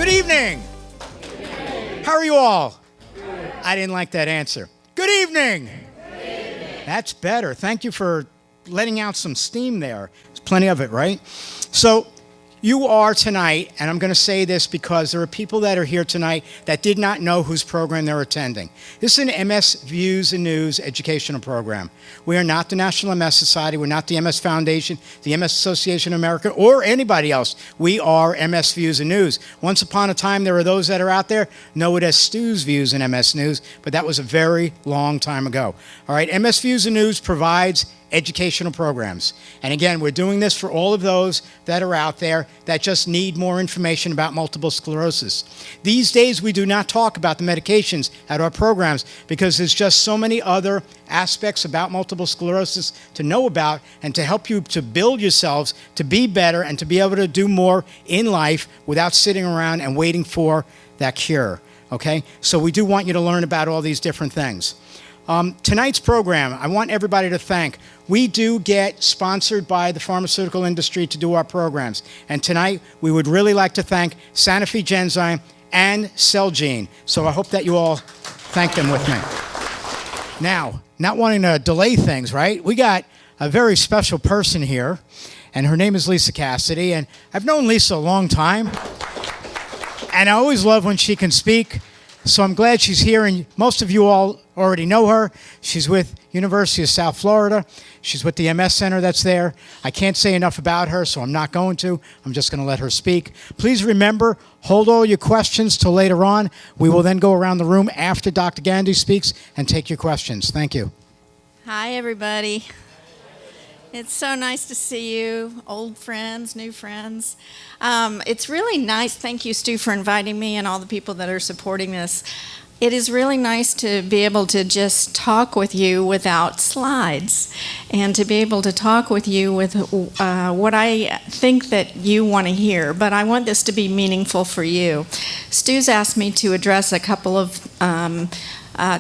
Good evening. How are you all? I didn't like that answer. Good evening. That's better. Thank you for letting out some steam there. There's plenty of it, right? So you are tonight, and I'm going to say this because there are people that are here tonight that did not know whose program they're attending. This is an MS Views and News educational program. We are not the National MS Society. We're not the MS Foundation, the MS Association of America, or anybody else. We are MS Views and News. Once upon a time, there were those that are out there know it as Stu's Views and MS News, but that was a very long time ago. All right, MS Views and News provides educational programs. And again, we're doing this for all of those that are out there that just need more information about multiple sclerosis. These days, we do not talk about the medications at our programs because there's just so many other aspects about multiple sclerosis to know about and to help you to build yourselves to be better and to be able to do more in life without sitting around and waiting for that cure, okay? So we do want you to learn about all these different things. Tonight's program, I want everybody to thank. We do get sponsored by the pharmaceutical industry to do our programs. And tonight, we would really like to thank Sanofi-Genzyme and CELGENE. So I hope that you all thank them with me. Now, not wanting to delay things, right? We got a very special person here, and her name is Lise Casady. And I've known Lisa a long time, and I always love when she can speak. So I'm glad she's here, and most of you all already know her. She's with University of South Florida. She's with the MS Center that's there. I can't say enough about her, so I'm not going to. I'm just going to let her speak. Please remember, hold all your questions till later on. We will then go around the room after Dr. Gandhy speaks and take your questions. Thank you. Hi, everybody. It's so nice to see you, old friends, new friends. It's really nice. Thank you, Stu, for inviting me and all the people that are supporting this. It is really nice to be able to just talk with you without slides and to be able to talk with you with what I think that you want to hear, but I want this to be meaningful for you. Stu's asked me to address a couple of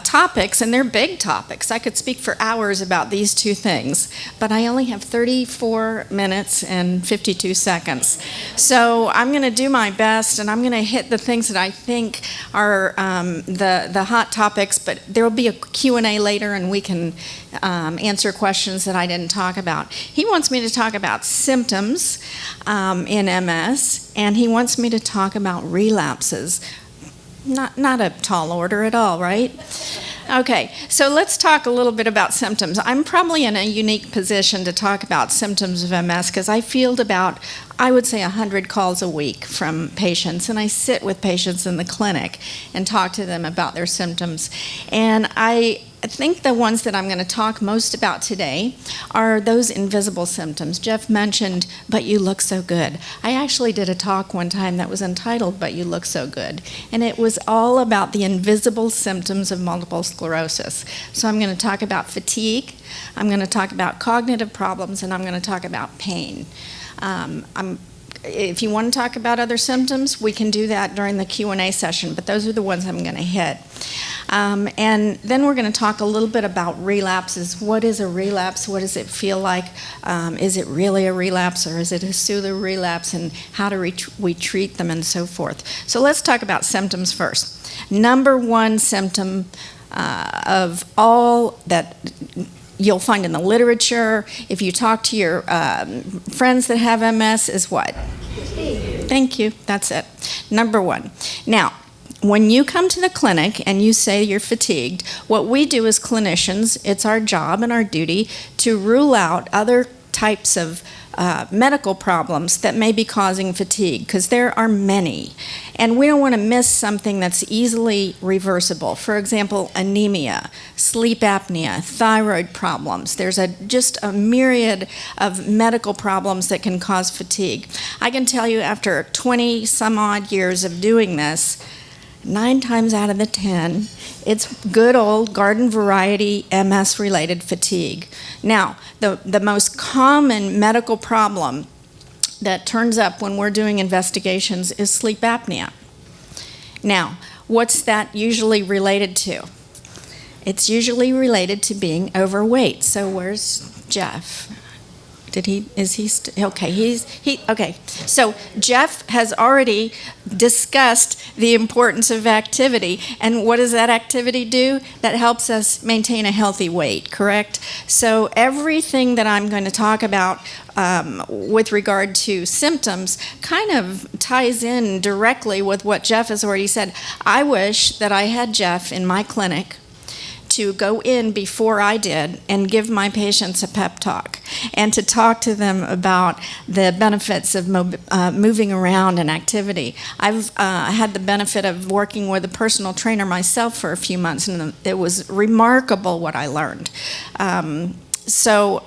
topics, and they're big topics. I could speak for hours about these two things, but I only have 34 minutes and 52 seconds. So I'm going to do my best, and I'm going to hit the things that I think are the hot topics, but there will be a Q&A later, and we can answer questions that I didn't talk about. He wants me to talk about symptoms in MS, and he wants me to talk about relapses. Not a tall order at all, right? Okay, so let's talk a little bit about symptoms. I'm probably in a unique position to talk about symptoms of MS because I field about, I would say, 100 calls a week from patients, and I sit with patients in the clinic and talk to them about their symptoms. And I think the ones that I'm going to talk most about today are those invisible symptoms. Jeff mentioned, "But you look so good." I actually did a talk one time that was entitled, "But you look so good." And it was all about the invisible symptoms of multiple sclerosis. So I'm going to talk about fatigue, I'm going to talk about cognitive problems, and I'm going to talk about pain. If you want to talk about other symptoms, we can do that during the Q&A session, but those are the ones I'm going to hit. And then we're going to talk a little bit about relapses. What is a relapse? What does it feel like? Is it really a relapse, or is it a pseudo relapse? And how do we treat them and so forth? So let's talk about symptoms first. Number one symptom of all that you'll find in the literature, if you talk to your friends that have MS, is what? Thank you. That's it. Number one. Now, when you come to the clinic and you say you're fatigued, what we do as clinicians, it's our job and our duty to rule out other types of medical problems that may be causing fatigue, because there are many. And we don't want to miss something that's easily reversible. For example, anemia, sleep apnea, thyroid problems. There's just a myriad of medical problems that can cause fatigue. I can tell you, after 20 some odd years of doing this, 9 times out of the 10, it's good old garden variety MS-related fatigue. Now, the most common medical problem that turns up when we're doing investigations is sleep apnea. Now, what's that usually related to? It's usually related to being overweight. So where's Jeff? Okay. So Jeff has already discussed the importance of activity. And what does that activity do? That helps us maintain a healthy weight, correct? So everything that I'm going to talk about with regard to symptoms kind of ties in directly with what Jeff has already said. I wish that I had Jeff in my clinic to go in before I did and give my patients a pep talk and to talk to them about the benefits of moving around and activity. I've had the benefit of working with a personal trainer myself for a few months, and it was remarkable what I learned. So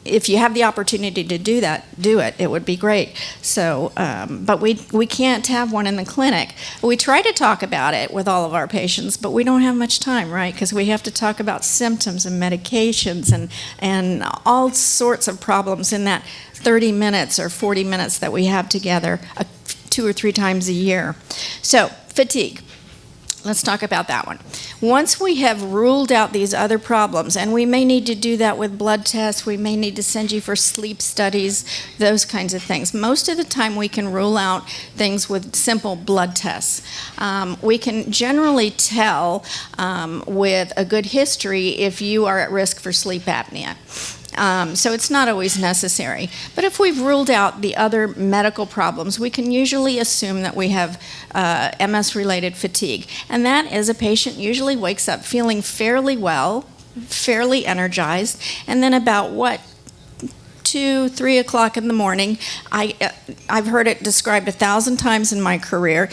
if you have the opportunity to do that, do it. It would be great. So, but we can't have one in the clinic. We try to talk about it with all of our patients, but we don't have much time, right? Because we have to talk about symptoms and medications and all sorts of problems in that 30 minutes or 40 minutes that we have together 2 or 3 times a year. So, fatigue. Let's talk about that one. Once we have ruled out these other problems, and we may need to do that with blood tests, we may need to send you for sleep studies, those kinds of things. Most of the time we can rule out things with simple blood tests. We can generally tell with a good history if you are at risk for sleep apnea. So it's not always necessary. But if we've ruled out the other medical problems, we can usually assume that we have MS-related fatigue. And that is a patient usually wakes up feeling fairly well, fairly energized, and then about 2, 3 o'clock in the morning, I've heard it described 1,000 times in my career,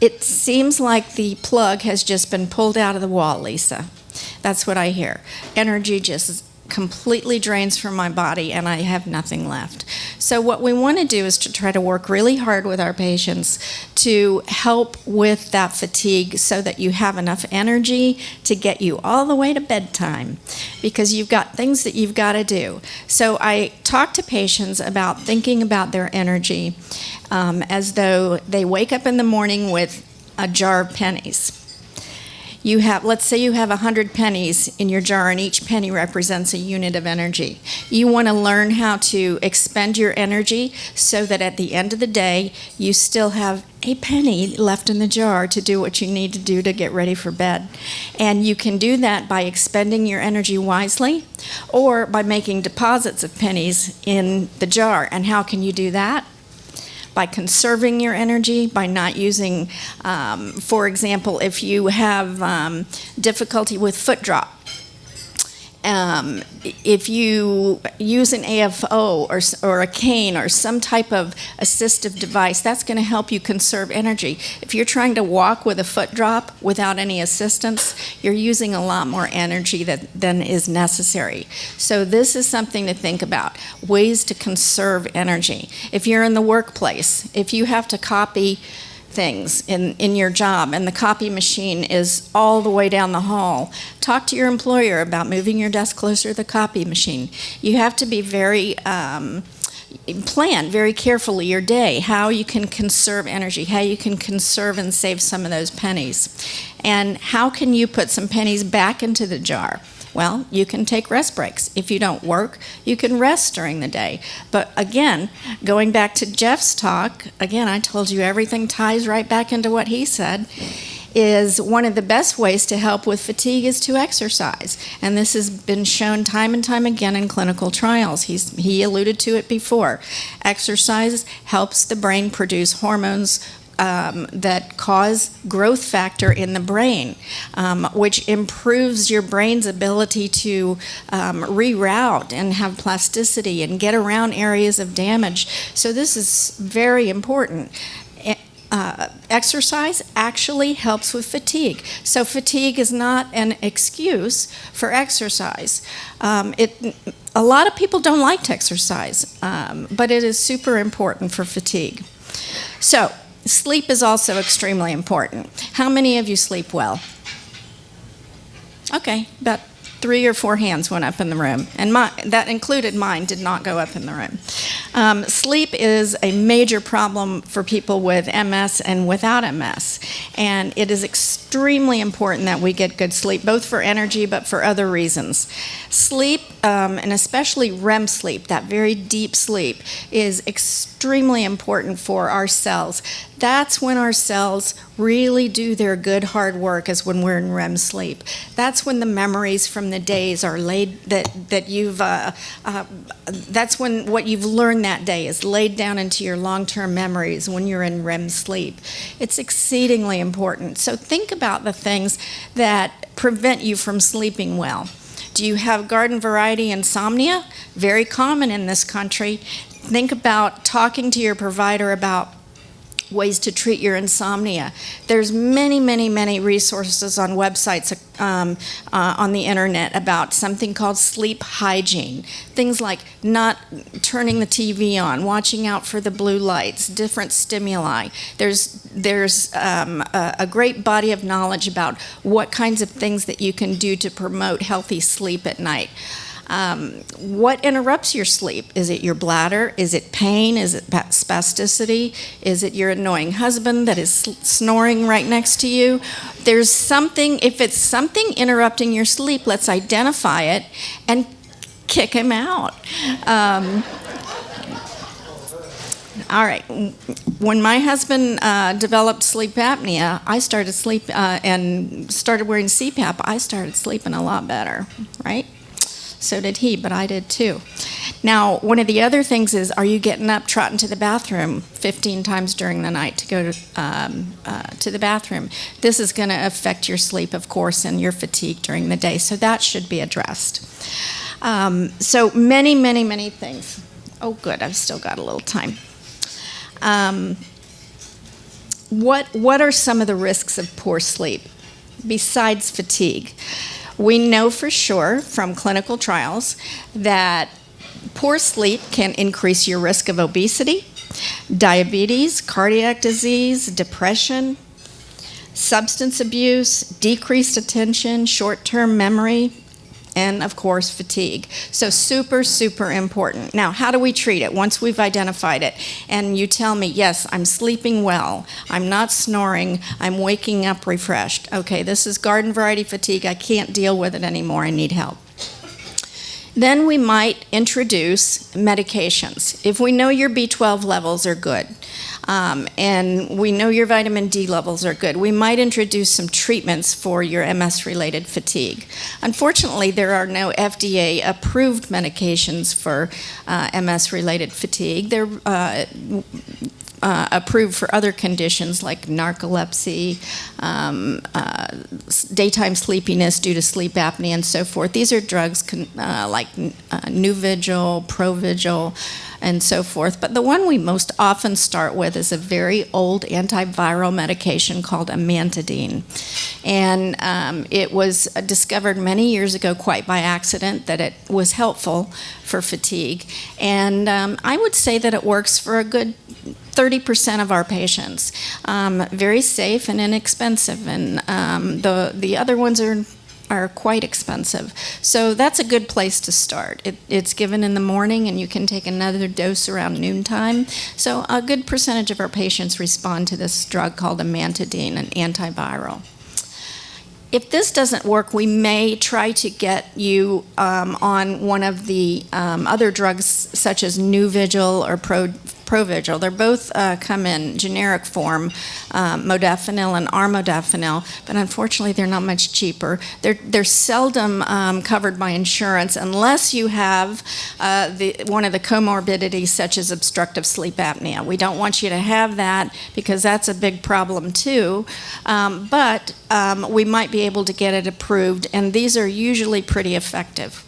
it seems like the plug has just been pulled out of the wall, Lisa. That's what I hear. Energy just completely drains from my body and I have nothing left. So what we want to do is to try to work really hard with our patients to help with that fatigue so that you have enough energy to get you all the way to bedtime, because you've got things that you've got to do. So I talk to patients about thinking about their energy as though they wake up in the morning with a jar of pennies. Let's say you have 100 pennies in your jar, and each penny represents a unit of energy. You want to learn how to expend your energy so that at the end of the day, you still have a penny left in the jar to do what you need to do to get ready for bed. And you can do that by expending your energy wisely or by making deposits of pennies in the jar. And how can you do that? By conserving your energy, by not using, for example, if you have difficulty with foot drop, if you use an AFO or a cane or some type of assistive device, that's going to help you conserve energy. If you're trying to walk with a foot drop without any assistance, you're using a lot more energy than is necessary. So this is something to think about, ways to conserve energy. If you're in the workplace, if you have to copy things in your job and the copy machine is all the way down the hall, talk to your employer about moving your desk closer to the copy machine. You have to be plan very carefully your day, how you can conserve energy, how you can conserve and save some of those pennies. And how can you put some pennies back into the jar? Well, you can take rest breaks. If you don't work, you can rest during the day. But again, going back to Jeff's talk, again, I told you everything ties right back into what he said, is one of the best ways to help with fatigue is to exercise. And this has been shown time and time again in clinical trials. He alluded to it before. Exercise helps the brain produce hormones that cause growth factor in the brain, which improves your brain's ability to reroute and have plasticity and get around areas of damage. So this is very important. Exercise actually helps with fatigue. So fatigue is not an excuse for exercise. A lot of people don't like to exercise, but it is super important for fatigue. So sleep is also extremely important. How many of you sleep well? Okay, about 3 or 4 hands went up in the room, and that included mine, did not go up in the room. Sleep is a major problem for people with MS and without MS. And it is extremely important that we get good sleep, both for energy but for other reasons. Sleep, and especially REM sleep, that very deep sleep, is extremely important for our cells. That's when our cells really do their good hard work, is when we're in REM sleep. That's when the memories from the days are laid, that you've, that's when what you've learned that day is laid down into your long-term memories when you're in REM sleep. It's exceedingly important. So think about the things that prevent you from sleeping well. Do you have garden variety insomnia? Very common in this country. Think about talking to your provider about ways to treat your insomnia. There's many resources on websites on the internet about something called sleep hygiene. Things like not turning the TV on, watching out for the blue lights, different stimuli. There's a great body of knowledge about what kinds of things that you can do to promote healthy sleep at night. What interrupts your sleep? Is it your bladder? Is it pain? Is it spasticity? Is it your annoying husband that is snoring right next to you? There's something, if it's something interrupting your sleep, let's identify it and kick him out. All right. When my husband developed sleep apnea, I started and started wearing CPAP. I started sleeping a lot better, right? So did he, but I did too. Now, one of the other things is, are you getting up, trotting to the bathroom 15 times during the night to go to the bathroom? This is going to affect your sleep, of course, and your fatigue during the day. So that should be addressed. So many things. Oh, good. I've still got a little time. What are some of the risks of poor sleep besides fatigue? We know for sure from clinical trials that poor sleep can increase your risk of obesity, diabetes, cardiac disease, depression, substance abuse, decreased attention, short-term memory, and of course fatigue. So super important. Now, how do we treat it once we've identified it and you tell me, yes, I'm sleeping well, I'm not snoring, I'm waking up refreshed? Okay, this is garden variety fatigue, I can't deal with it anymore, I need help. Then we might introduce medications. If we know your B12 levels are good, and we know your vitamin D levels are good, we might introduce some treatments for your MS-related fatigue. Unfortunately, there are no FDA-approved medications for MS-related fatigue. They're approved for other conditions like narcolepsy, daytime sleepiness due to sleep apnea, and so forth. These are drugs like Nuvigil, Provigil, and so forth. But the one we most often start with is a very old antiviral medication called amantadine. And it was discovered many years ago quite by accident that it was helpful for fatigue. And I would say that it works for a good 30% of our patients. Very safe and inexpensive, and the other ones are quite expensive. So that's a good place to start. It's given in the morning, and you can take another dose around noontime. So a good percentage of our patients respond to this drug called amantadine, an antiviral. If this doesn't work, we may try to get you on one of the other drugs, such as Nuvigil or Provigil. They're both come in generic form, modafinil and armodafinil, but unfortunately they're not much cheaper. They're seldom covered by insurance unless you have one of the comorbidities such as obstructive sleep apnea. We don't want you to have that because that's a big problem too, but we might be able to get it approved, and these are usually pretty effective.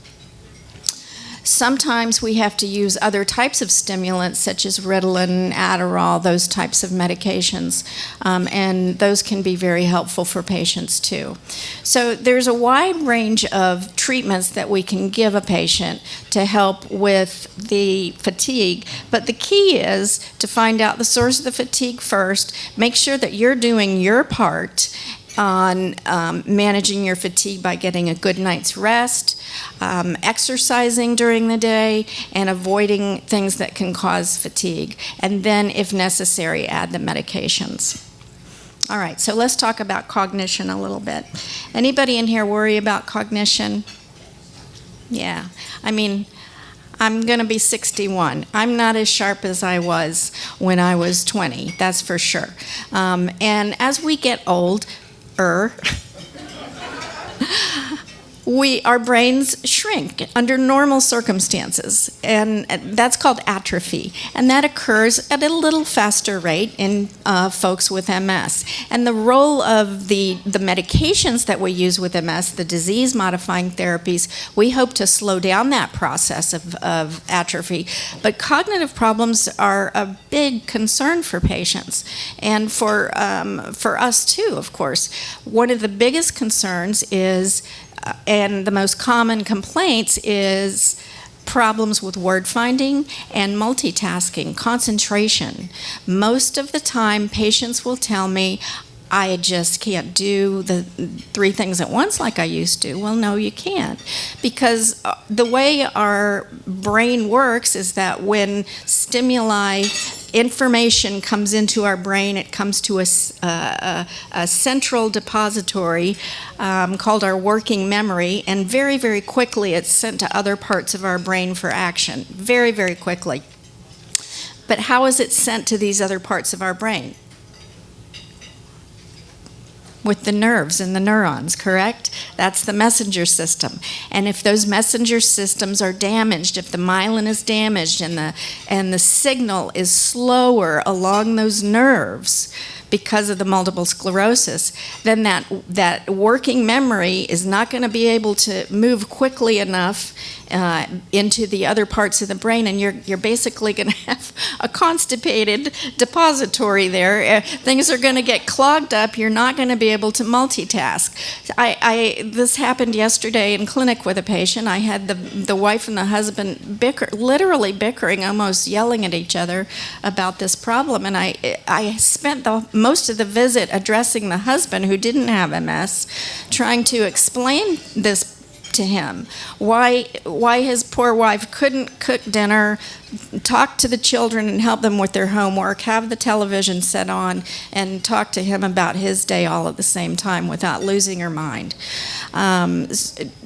Sometimes we have to use other types of stimulants such as Ritalin, Adderall, those types of medications, and those can be very helpful for patients too. So there's a wide range of treatments that we can give a patient to help with the fatigue, but the key is to find out the source of the fatigue first, make sure that you're doing your part, on managing your fatigue by getting a good night's rest, exercising during the day, and avoiding things that can cause fatigue. And then, if necessary, add the medications. All right, so let's talk about cognition a little bit. Anybody in here worry about cognition? Yeah, I mean, I'm going to be 61. I'm not as sharp as I was when I was 20, that's for sure. And as we get older, our brains shrink under normal circumstances, and that's called atrophy, and that occurs at a little faster rate in folks with MS. And the role of the medications that we use with MS, the disease-modifying therapies, we hope to slow down that process of atrophy. But cognitive problems are a big concern for patients, and for us too, of course. One of the biggest concerns is and the most common complaints is problems with word finding and multitasking, concentration. Most of the time, patients will tell me, I just can't do the 3 things at once like I used to. Well, no, you can't. Because the way our brain works is that when stimuli, information comes into our brain, it comes to a central depository called our working memory, and very, very quickly it's sent to other parts of our brain for action. Very, very quickly. But how is it sent to these other parts of our brain? With the nerves and the neurons, correct? That's the messenger system. And if those messenger systems are damaged, if the myelin is damaged and the signal is slower along those nerves because of the multiple sclerosis, then that working memory is not going to be able to move quickly enough into the other parts of the brain, and you're basically going to have a constipated depository there. Things are going to get clogged up. You're not going to be able to multitask. This happened yesterday in clinic with a patient. I had the wife and the husband literally bickering, almost yelling at each other about this problem, and I spent most of the visit addressing the husband, who didn't have MS, trying to explain this to him, why his poor wife couldn't cook dinner, talk to the children and help them with their homework, have the television set on, and talk to him about his day all at the same time without losing her mind.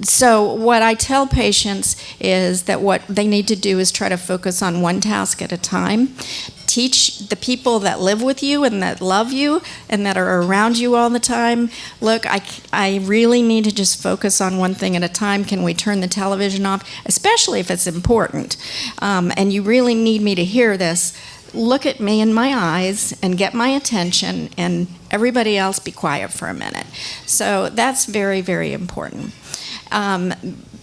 So what I tell patients is that what they need to do is try to focus on one task at a time. Teach the people that live with you and that love you and that are around you all the time, look, I really need to just focus on one thing at a time. Can we turn the television off? Especially if it's important. And you really need me to hear this. Look at me in my eyes and get my attention, and everybody else be quiet for a minute. So that's very, very important.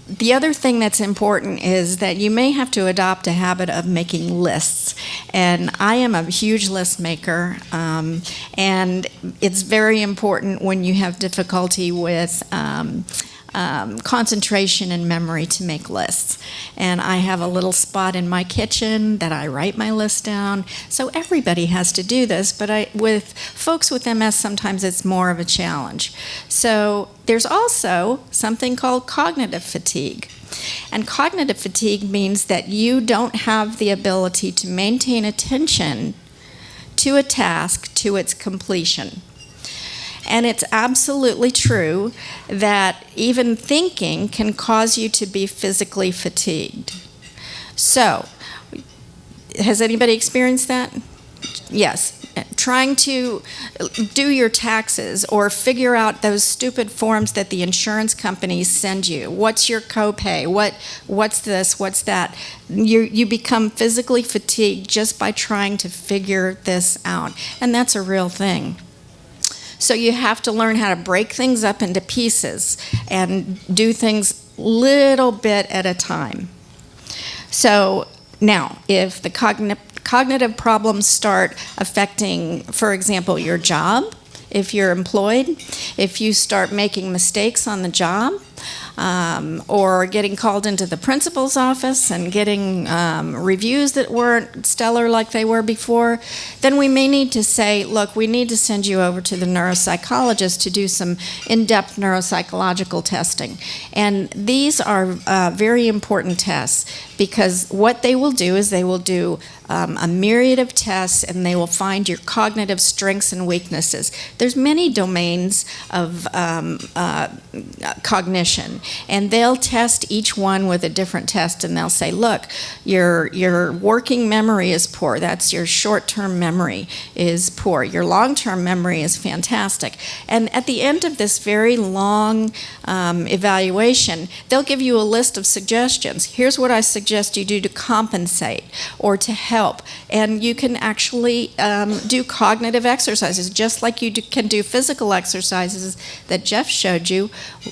The other thing that's important is that you may have to adopt a habit of making lists. And I am a huge list maker, and it's very important when you have difficulty with concentration and memory to make lists. And I have a little spot in my kitchen that I write my list down. So everybody has to do this, but with folks with MS, sometimes it's more of a challenge. So there's also something called cognitive fatigue. And cognitive fatigue means that you don't have the ability to maintain attention to a task to its completion. And it's absolutely true that even thinking can cause you to be physically fatigued. So, has anybody experienced that? Yes. Trying to do your taxes or figure out those stupid forms that the insurance companies send you. What's your copay? What's this? What's that? You become physically fatigued just by trying to figure this out. And that's a real thing. So you have to learn how to break things up into pieces and do things little bit at a time. So now, if the cognitive problems start affecting, for example, your job, if you're employed, if you start making mistakes on the job, or getting called into the principal's office and getting reviews that weren't stellar like they were before, then we may need to say, look, we need to send you over to the neuropsychologist to do some in-depth neuropsychological testing. And these are very important tests, because what they will do is they will do a myriad of tests, and they will find your cognitive strengths and weaknesses. There's many domains of cognition, and they'll test each one with a different test, and they'll say, look, your working memory is poor. That's your short-term memory is poor. Your long-term memory is fantastic. And at the end of this very long evaluation, they'll give you a list of suggestions. Here's what I suggest you do to compensate or to help. And you can actually do cognitive exercises, just like you can do physical exercises that Jeff showed you.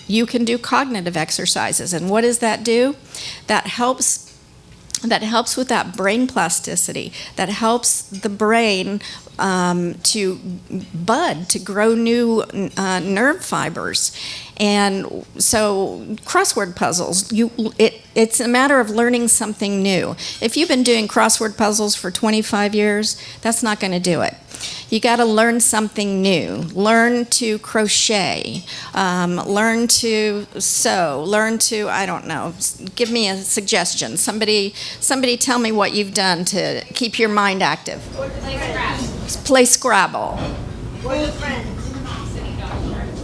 You can do cognitive exercises. And what does that do? That helps with that brain plasticity. That helps the brain to bud, to grow new nerve fibers. And so crossword puzzles, it's a matter of learning something new. If you've been doing crossword puzzles for 25 years, that's not going to do it. You got to learn something new. Learn to crochet, learn to sew, learn to, I don't know, give me a suggestion. Somebody tell me what you've done to keep your mind active. Play Scrabble.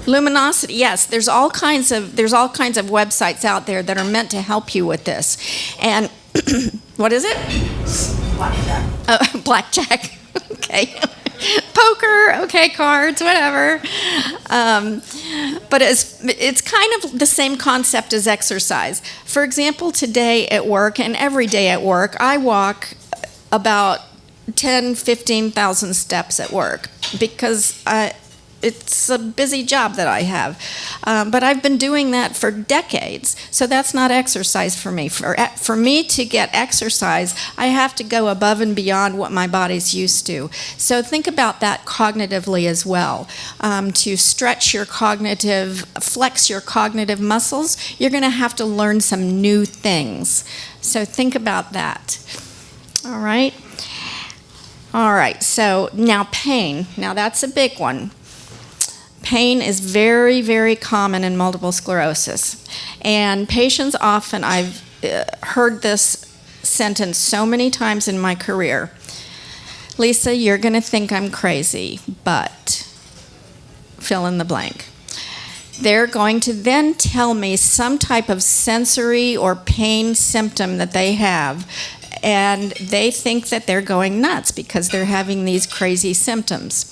Luminosity, yes. There's all kinds of websites out there that are meant to help you with this. And what is it? Blackjack. Blackjack. Okay. Poker. Okay. Cards. Whatever. But it's kind of the same concept as exercise. For example, today at work and every day at work, I walk about 15,000 steps at work because it's a busy job that I have. But I've been doing that for decades, so that's not exercise for me. For me to get exercise, I have to go above and beyond what my body's used to. So think about that cognitively as well. To stretch your flex your cognitive muscles, you're going to have to learn some new things. So think about that. All right? All right, so now pain. Now that's a big one. Pain is very, very common in multiple sclerosis. And patients often, I've heard this sentence so many times in my career. Lisa, you're going to think I'm crazy, but fill in the blank. They're going to then tell me some type of sensory or pain symptom that they have, and they think that they're going nuts because they're having these crazy symptoms.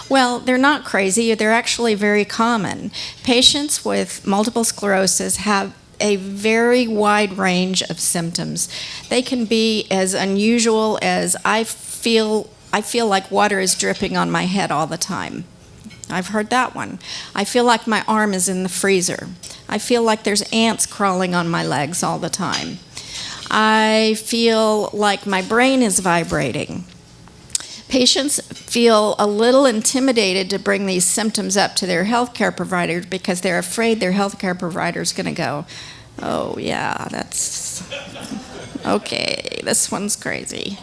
Well, they're not crazy. They're actually very common. Patients with multiple sclerosis have a very wide range of symptoms. They can be as unusual as I feel like water is dripping on my head all the time. I've heard that one. I feel like my arm is in the freezer. I feel like there's ants crawling on my legs all the time. I feel like my brain is vibrating. Patients feel a little intimidated to bring these symptoms up to their healthcare provider because they're afraid their healthcare provider is going to go, oh yeah, that's okay, this one's crazy.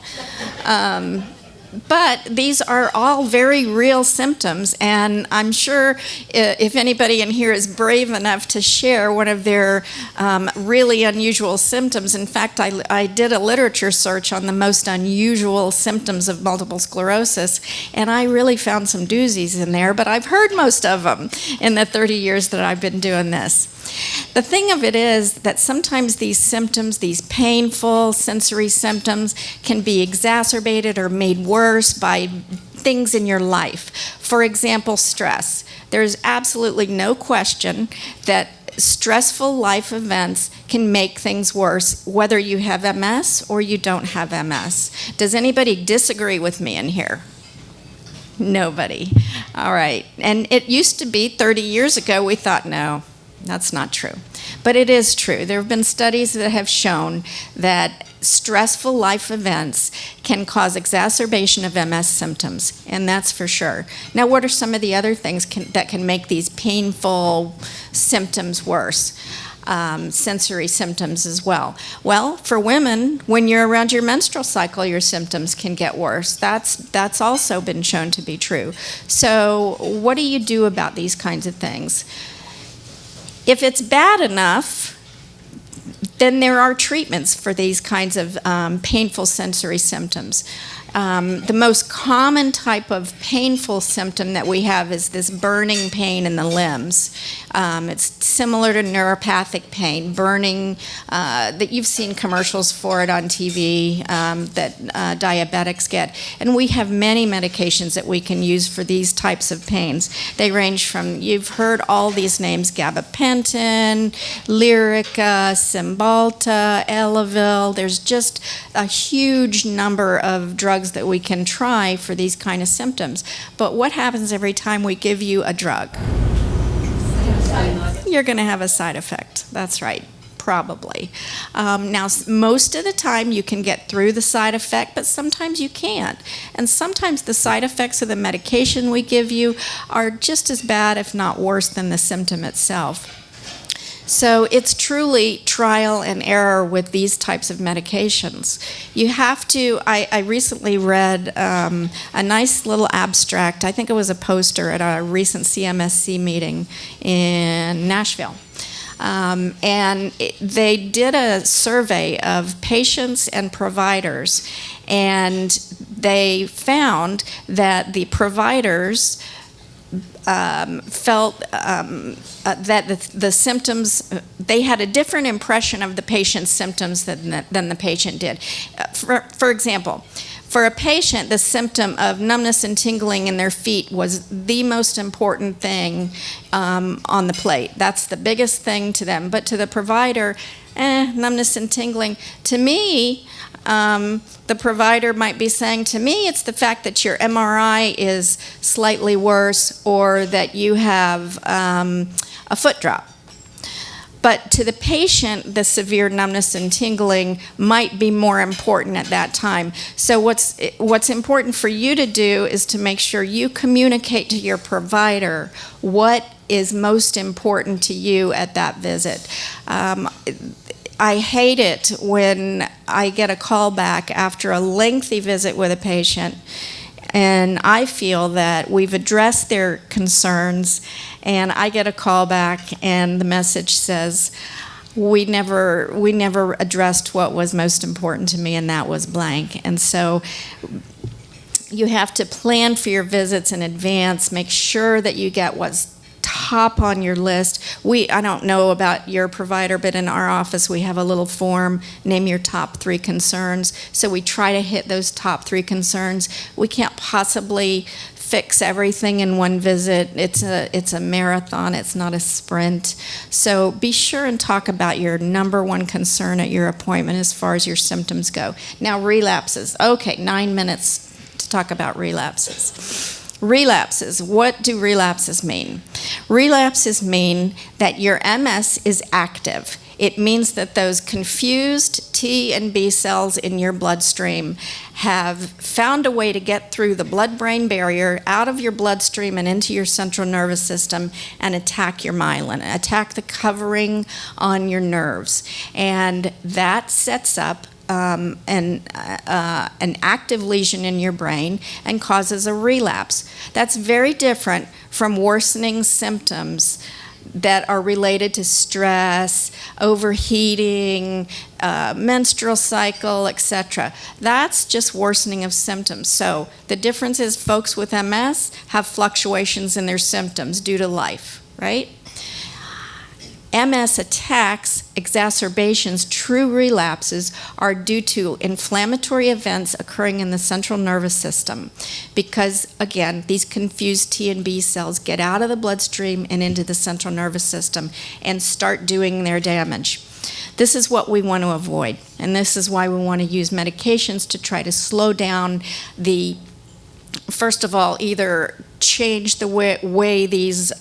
But these are all very real symptoms, and I'm sure if anybody in here is brave enough to share one of their really unusual symptoms. In fact, I did a literature search on the most unusual symptoms of multiple sclerosis, and I really found some doozies in there, but I've heard most of them in the 30 years that I've been doing this. The thing of it is that sometimes these symptoms, these painful sensory symptoms, can be exacerbated or made worse by things in your life. For example, stress. There's absolutely no question that stressful life events can make things worse, whether you have MS or you don't have MS. Does anybody disagree with me in here? Nobody. All right. And it used to be 30 years ago, we thought, no, that's not true. But it is true. There have been studies that have shown that stressful life events can cause exacerbation of MS symptoms, and that's for sure. Now, what are some of the other things that can make these painful symptoms worse? Sensory symptoms as well. Well, for women, when you're around your menstrual cycle, your symptoms can get worse. That's also been shown to be true. So what do you do about these kinds of things? If it's bad enough, then there are treatments for these kinds of painful sensory symptoms. The most common type of painful symptom that we have is this burning pain in the limbs. It's similar to neuropathic pain, burning, that you've seen commercials for it on TV that diabetics get. And we have many medications that we can use for these types of pains. They range from, you've heard all these names, gabapentin, Lyrica, Cymbalta, Elavil. There's just a huge number of drugs that we can try for these kind of symptoms. But what happens every time we give you a drug? You're going to have a side effect. That's right, probably. Now, most of the time you can get through the side effect, but sometimes you can't. And sometimes the side effects of the medication we give you are just as bad, if not worse, than the symptom itself. So it's truly trial and error with these types of medications. You have to, I recently read a nice little abstract, I think it was a poster at a recent CMSC meeting in Nashville. They did a survey of patients and providers, and they found that the providers felt that the symptoms, they had a different impression of the patient's symptoms than the patient did. For example, for a patient, the symptom of numbness and tingling in their feet was the most important thing on the plate. That's the biggest thing to them. But to the provider, numbness and tingling. To me, the provider might be saying, to me, it's the fact that your MRI is slightly worse or that you have a foot drop. But to the patient, the severe numbness and tingling might be more important at that time. So what's important for you to do is to make sure you communicate to your provider what is most important to you at that visit. I hate it when I get a call back after a lengthy visit with a patient and I feel that we've addressed their concerns and I get a call back and the message says, we never addressed what was most important to me, and that was blank. And so you have to plan for your visits in advance, make sure that you get what's top on your list. I don't know about your provider, but in our office we have a little form, name your top 3 concerns. So we try to hit those top 3 concerns. We can't possibly fix everything in one visit. It's a marathon, it's not a sprint. So be sure and talk about your number 1 concern at your appointment as far as your symptoms go. Now, relapses. Okay, 9 minutes to talk about relapses. Relapses. What do relapses mean? Relapses mean that your MS is active. It means that those confused T and B cells in your bloodstream have found a way to get through the blood-brain barrier, out of your bloodstream and into your central nervous system and attack your myelin, attack the covering on your nerves. And that sets up an active lesion in your brain and causes a relapse. That's very different from worsening symptoms that are related to stress, overheating, menstrual cycle, etc. That's just worsening of symptoms. So the difference is folks with MS have fluctuations in their symptoms due to life, right? MS attacks, exacerbations, true relapses are due to inflammatory events occurring in the central nervous system because, again, these confused T and B cells get out of the bloodstream and into the central nervous system and start doing their damage. This is what we want to avoid, and this is why we want to use medications to try to slow down the, first of all, either change the way these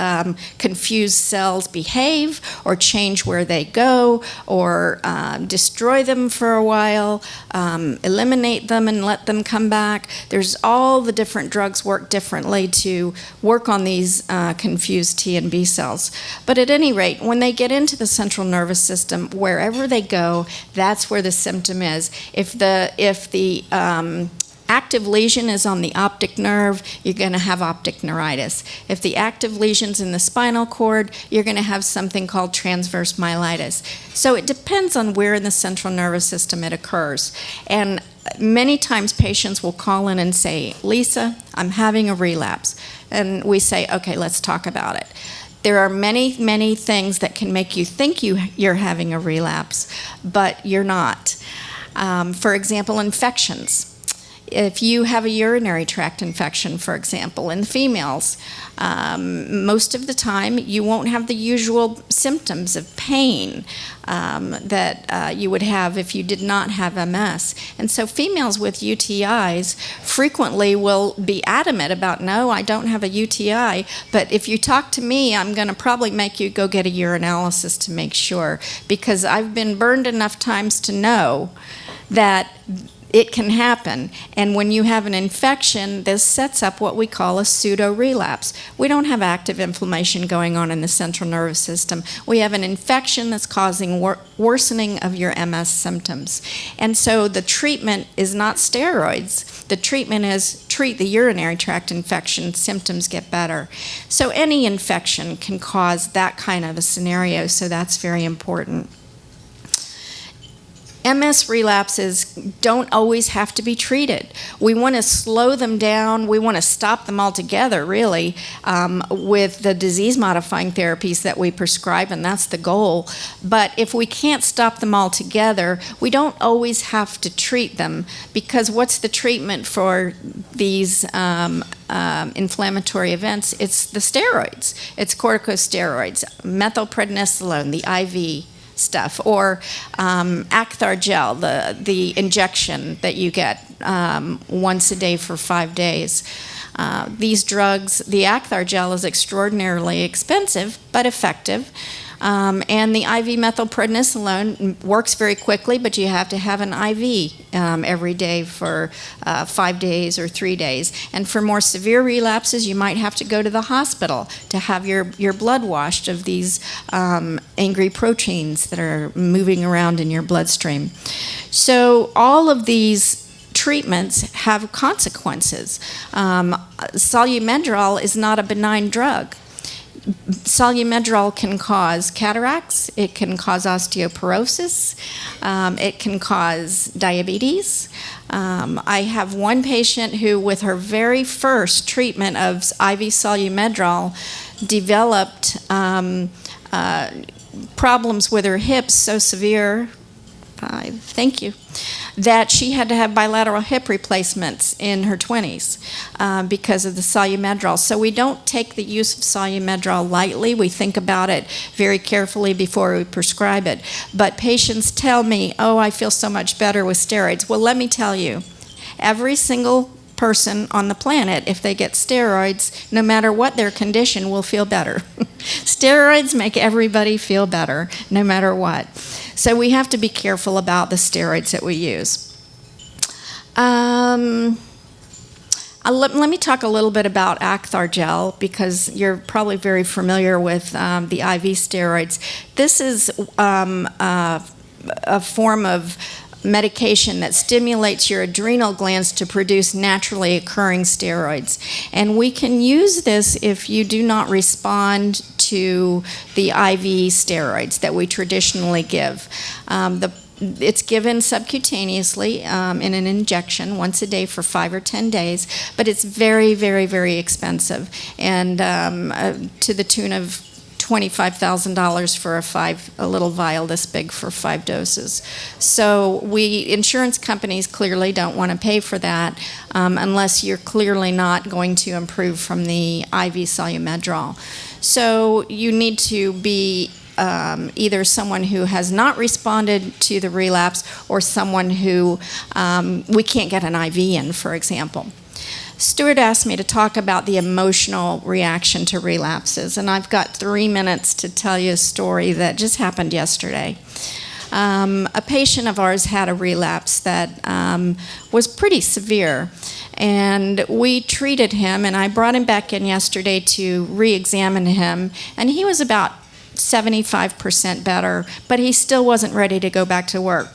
confused cells behave, or change where they go, or destroy them for a while, eliminate them and let them come back. There's all the different drugs work differently to work on these confused T and B cells. But at any rate, when they get into the central nervous system, wherever they go, that's where the symptom is. If the active lesion is on the optic nerve, you're going to have optic neuritis. If the active lesion's in the spinal cord, you're going to have something called transverse myelitis. So it depends on where in the central nervous system it occurs. And many times patients will call in and say, Lisa, I'm having a relapse. And we say, okay, let's talk about it. There are many, many things that can make you think you're having a relapse, but you're not. For example, infections. If you have a urinary tract infection, for example, in females, most of the time you won't have the usual symptoms of pain that you would have if you did not have MS. And so females with UTIs frequently will be adamant about, no, I don't have a UTI, but if you talk to me, I'm going to probably make you go get a urinalysis to make sure, because I've been burned enough times to know that it can happen. And when you have an infection, this sets up what we call a pseudo-relapse. We don't have active inflammation going on in the central nervous system. We have an infection that's causing worsening of your MS symptoms. And so the treatment is not steroids. The treatment is treat the urinary tract infection, symptoms get better. So any infection can cause that kind of a scenario, so that's very important. MS relapses don't always have to be treated. We want to slow them down. We want to stop them altogether, really, with the disease-modifying therapies that we prescribe, and that's the goal. But if we can't stop them altogether, we don't always have to treat them, because what's the treatment for these inflammatory events? It's the steroids. It's corticosteroids, methylprednisolone, the IV stuff, or Acthar gel, the injection that you get once a day for 5 days. These drugs, the Acthar gel is extraordinarily expensive but effective. And the IV methylprednisolone works very quickly, but you have to have an IV every day for 5 days or 3 days. And for more severe relapses, you might have to go to the hospital to have your blood washed of these angry proteins that are moving around in your bloodstream. So all of these treatments have consequences. Solumedrol is not a benign drug. Solumedrol can cause cataracts, it can cause osteoporosis, it can cause diabetes. I have one patient who, with her very first treatment of IV Solumedrol, developed problems with her hips so severe, thank you, that she had to have bilateral hip replacements in her 20s because of the Solumedrol. So we don't take the use of Solumedrol lightly. We think about it very carefully before we prescribe it. But patients tell me, oh, I feel so much better with steroids. Well, let me tell you, every single person on the planet, if they get steroids, no matter what their condition, will feel better. Steroids make everybody feel better, no matter what. So we have to be careful about the steroids that we use. Let me talk a little bit about Acthar gel, because you're probably very familiar with the IV steroids. This is a form of medication that stimulates your adrenal glands to produce naturally occurring steroids. And we can use this if you do not respond to the IV steroids that we traditionally give. It's given subcutaneously in an injection once a day for 5 or 10 days, but it's very, very, very expensive, and to the tune of $25,000 for a little vial this big for 5 doses. So insurance companies clearly don't want to pay for that unless you're clearly not going to improve from the IV Solumedrol. So you need to be either someone who has not responded to the relapse, or someone who we can't get an IV in, for example. Stuart asked me to talk about the emotional reaction to relapses, and I've got 3 minutes to tell you a story that just happened yesterday. A patient of ours had a relapse that was pretty severe, and we treated him, and I brought him back in yesterday to re-examine him, and he was about 75% better, but he still wasn't ready to go back to work.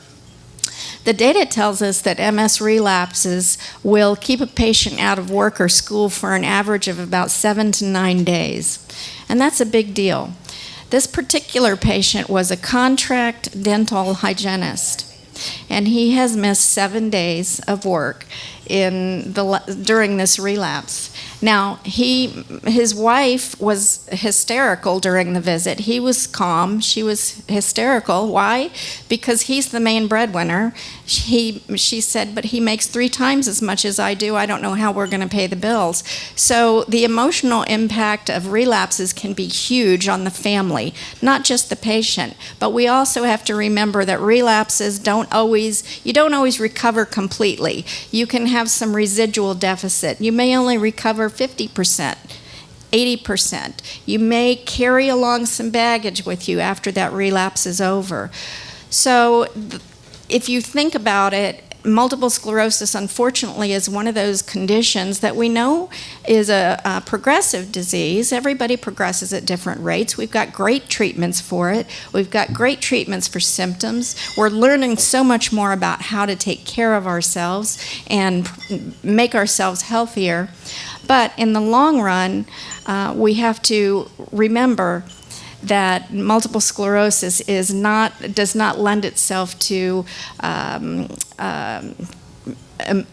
The data tells us that MS relapses will keep a patient out of work or school for an average of about 7 to 9 days. And that's a big deal. This particular patient was a contract dental hygienist, and he has missed 7 days of work during this relapse. Now, his wife was hysterical during the visit. He was calm. She was hysterical. Why? Because he's the main breadwinner. She said, but he makes 3 times as much as I do. I don't know how we're going to pay the bills. So the emotional impact of relapses can be huge on the family, not just the patient. But we also have to remember that relapses you don't always recover completely. You can have some residual deficit. You may only recover 50%, 80%. You may carry along some baggage with you after that relapse is over. So if you think about it, multiple sclerosis, unfortunately, is one of those conditions that we know is a progressive disease. Everybody progresses at different rates. We've got great treatments for it. We've got great treatments for symptoms. We're learning so much more about how to take care of ourselves and make ourselves healthier. But in the long run, we have to remember that multiple sclerosis does not lend itself to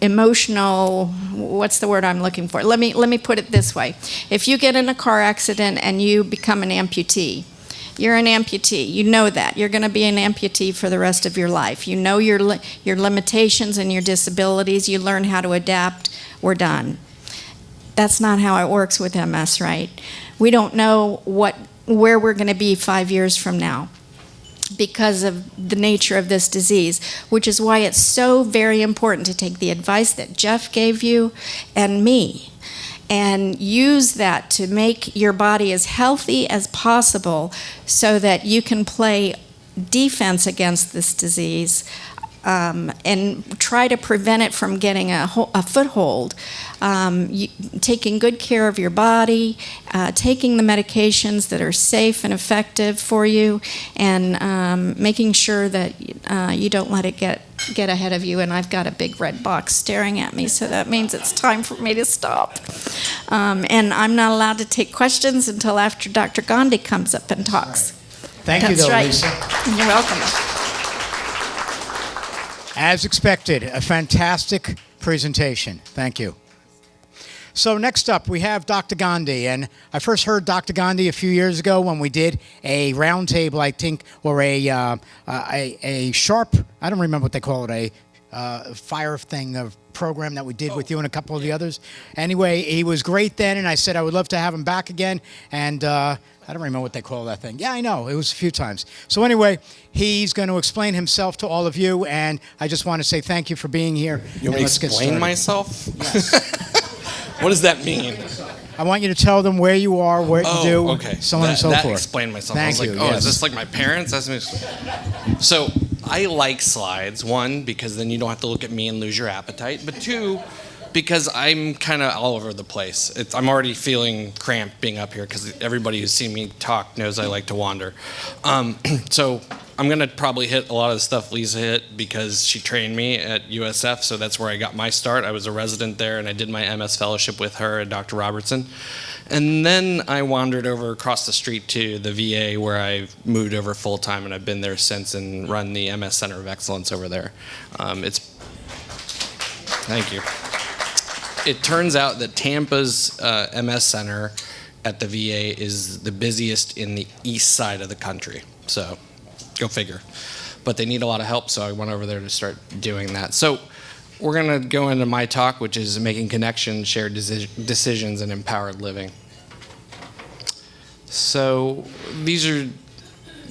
emotional, what's the word I'm looking for? Let me put it this way. If you get in a car accident and you become an amputee, you're an amputee. You know that. You're going to be an amputee for the rest of your life. You know your limitations and your disabilities. You learn how to adapt. We're done. That's not how it works with MS, right? We don't know where we're going to be 5 years from now because of the nature of this disease, which is why it's so very important to take the advice that Jeff gave you and me and use that to make your body as healthy as possible so that you can play defense against this disease and try to prevent it from getting a foothold. Taking good care of your body, taking the medications that are safe and effective for you, and making sure that you don't let it get ahead of you. And I've got a big red box staring at me, so that means it's time for me to stop. And I'm not allowed to take questions until after Dr. Gandhi comes up and talks. Thank you, though, right. Lisa. You're welcome. As expected, a fantastic presentation. Thank you. So next up, we have Dr. Gandhi, and I first heard Dr. Gandhi a few years ago when we did a roundtable, I think, or a sharp, I don't remember what they call it, a fire thing, a program that we did with you and a couple of the others. Anyway, he was great then, and I said I would love to have him back again, and I don't remember what they call that thing. Yeah, I know. It was a few times. So anyway, he's going to explain himself to all of you, and I just want to say thank you for being here. You want me to explain myself? Yes. What does that mean? I want you to tell them where you are, what you do, okay. so on and so that forth. Explain myself. Thank I was you. like, Yes. Is this like my parents? So I like slides. 1, because then you don't have to look at me and lose your appetite. But 2, because I'm kind of all over the place. I'm already feeling cramped being up here because everybody who's seen me talk knows I like to wander. So I'm going to probably hit a lot of the stuff Lisa hit because she trained me at USF, so that's where I got my start. I was a resident there, and I did my MS fellowship with her and Dr. Robertson. And then I wandered over across the street to the VA, where I've moved over full-time, and I've been there since and run the MS Center of Excellence over there. Thank you. It turns out that Tampa's MS Center at the VA is the busiest in the east side of the country. So go figure. But they need a lot of help, so I went over there to start doing that. So we're going to go into my talk, which is making connections, shared decisions, and empowered living. So these are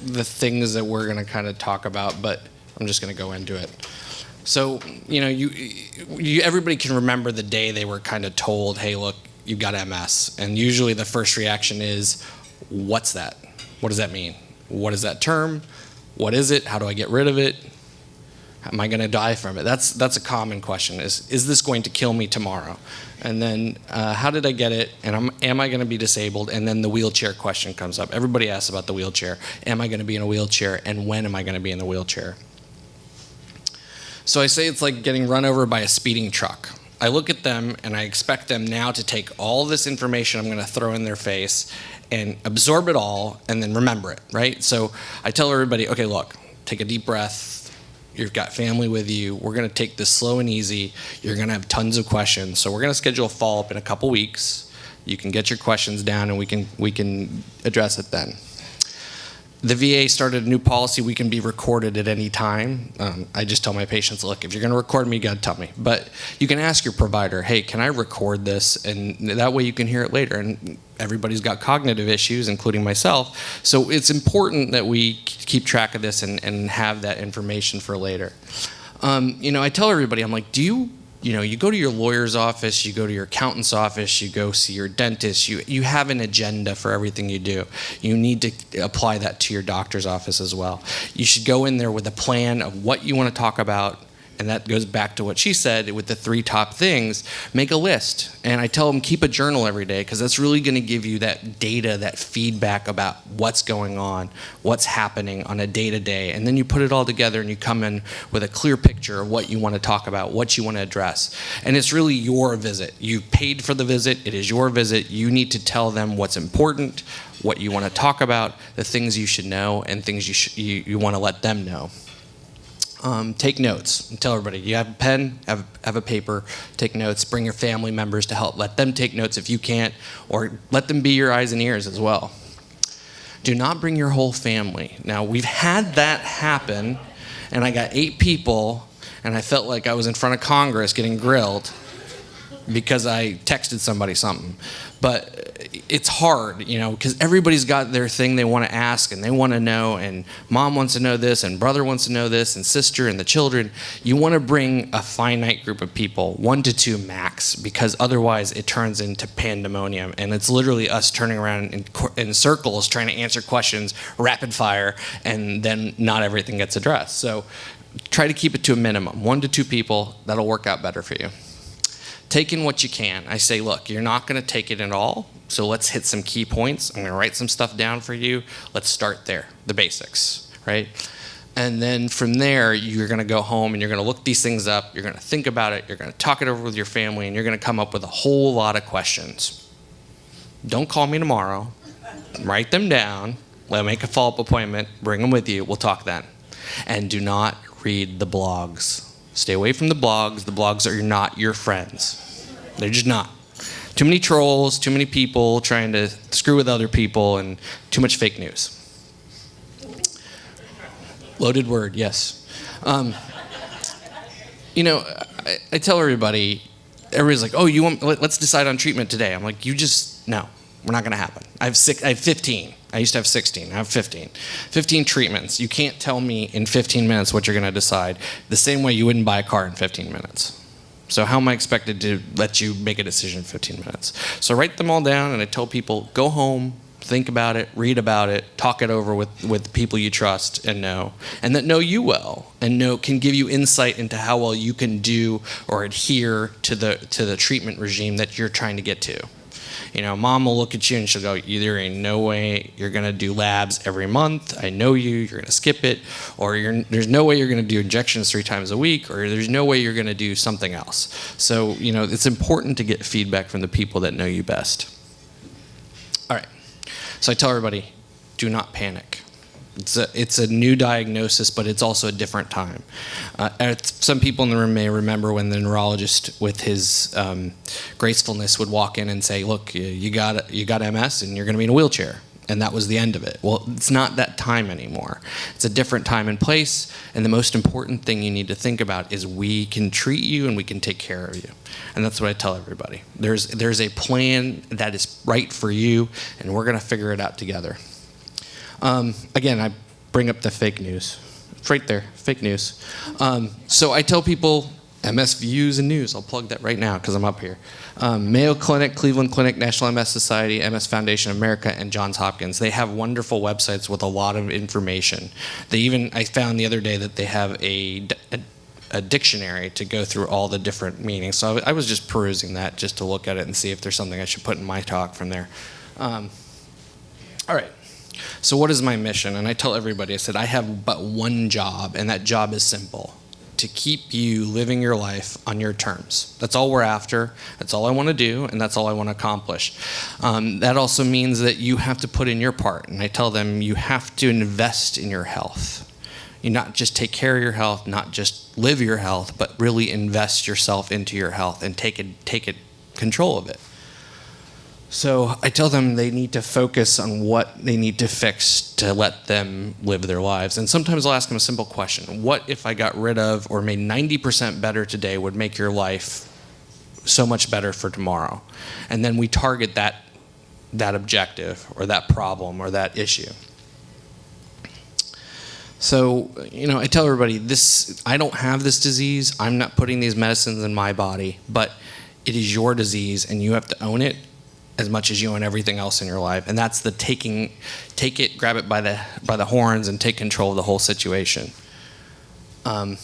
the things that we're going to kind of talk about, but I'm just going to go into it. So, everybody can remember the day they were kind of told, hey, look, you've got MS. And usually the first reaction is, what's that? What does that mean? What is that term? What is it? How do I get rid of it? Am I going to die from it? That's a common question, is this going to kill me tomorrow? And then how did I get it? And am I going to be disabled? And then the wheelchair question comes up. Everybody asks about the wheelchair. Am I going to be in a wheelchair? And when am I going to be in the wheelchair? So I say it's like getting run over by a speeding truck. I look at them and I expect them now to take all this information I'm going to throw in their face and absorb it all and then remember it, right? So I tell everybody, okay, look, take a deep breath. You've got family with you. We're going to take this slow and easy. You're going to have tons of questions. So we're going to schedule a follow-up in a couple weeks. You can get your questions down and we can address it then. The VA started a new policy. We can be recorded at any time. I just tell my patients, look, if you're going to record me, you got to tell me. But you can ask your provider, hey, can I record this? And that way you can hear it later. And everybody's got cognitive issues, including myself. So it's important that we keep track of this and have that information for later. I tell everybody, I'm like, you go to your lawyer's office, you go to your accountant's office, you go see your dentist, you have an agenda for everything you do. You need to apply that to your doctor's office as well. You should go in there with a plan of what you want to talk about, and that goes back to what she said with the 3 top things. Make a list. And I tell them keep a journal every day because that's really going to give you that data, that feedback about what's going on, what's happening on a day-to-day. And then you put it all together and you come in with a clear picture of what you want to talk about, what you want to address. And it's really your visit. You paid for the visit. It is your visit. You need to tell them what's important, what you want to talk about, the things you should know, and things you want to let them know. Take notes. Tell everybody, you have a pen, have a paper, take notes. Bring your family members to help. Let them take notes if you can't, or let them be your eyes and ears as well. Do not bring your whole family. Now, we've had that happen, and I got 8 people, and I felt like I was in front of Congress getting grilled because I texted somebody something. But it's hard, because everybody's got their thing they want to ask and they want to know, and mom wants to know this, and brother wants to know this, and sister, and the children. You want to bring a finite group of people, 1 to 2 max, because otherwise it turns into pandemonium, and it's literally us turning around in circles trying to answer questions rapid fire, and then not everything gets addressed. So try to keep it to a minimum. 1 to 2 people, that'll work out better for you. Take in what you can. I say, look, you're not going to take it in all, so let's hit some key points. I'm going to write some stuff down for you. Let's start there, the basics, right? And then from there, you're going to go home and you're going to look these things up. You're going to think about it. You're going to talk it over with your family, and you're going to come up with a whole lot of questions. Don't call me tomorrow. Write them down. Let me make a follow-up appointment. Bring them with you. We'll talk then. And do not read the blogs. Stay away from the blogs. The blogs are not your friends. They're just not. Too many trolls, too many people trying to screw with other people, and too much fake news. Loaded word, yes. I tell everybody, everybody's like, oh, let's decide on treatment today. I'm like, no, we're not going to happen. I have 15. I used to have 16. I have 15. 15 treatments. You can't tell me in 15 minutes what you're going to decide, the same way you wouldn't buy a car in 15 minutes. So how am I expected to let you make a decision in 15 minutes? So write them all down, and I tell people, go home, think about it, read about it, talk it over with people you trust and know, and that know you well, and can give you insight into how well you can do or adhere to the treatment regime that you're trying to get to. Mom will look at you and she'll go, there ain't no way you're going to do labs every month. I know you're going to skip it. Or there's no way you're going to do injections 3 times a week. Or there's no way you're going to do something else. So, it's important to get feedback from the people that know you best. All right. So I tell everybody, do not panic. It's a new diagnosis, but it's also a different time. Some people in the room may remember when the neurologist, with his gracefulness, would walk in and say, look, you got MS and you're going to be in a wheelchair. And that was the end of it. Well, it's not that time anymore. It's a different time and place, and the most important thing you need to think about is we can treat you and we can take care of you. And that's what I tell everybody. There's a plan that is right for you, and we're going to figure it out together. Again, I bring up the fake news. It's right there, fake news. So I tell people, MS Views and News, I'll plug that right now because I'm up here. Mayo Clinic, Cleveland Clinic, National MS Society, MS Foundation of America, and Johns Hopkins. They have wonderful websites with a lot of information. I found the other day that they have a dictionary to go through all the different meanings. So I was just perusing that just to look at it and see if there's something I should put in my talk from there. All right. So what is my mission? And I tell everybody, I said, I have but one job, and that job is simple: to keep you living your life on your terms. That's all we're after. That's all I want to do, and that's all I want to accomplish. That also means that you have to put in your part. And I tell them, you have to invest in your health. You not just take care of your health, not just live your health, but really invest yourself into your health and take control of it. So I tell them they need to focus on what they need to fix to let them live their lives. And sometimes I'll ask them a simple question: what if I got rid of or made 90% better today would make your life so much better for tomorrow? And then we target that objective or that problem or that issue. So, I tell everybody, I don't have this disease. I'm not putting these medicines in my body, but it is your disease, and you have to own it as much as you own everything else in your life. And that's the take it, grab it by the horns, and take control of the whole situation. And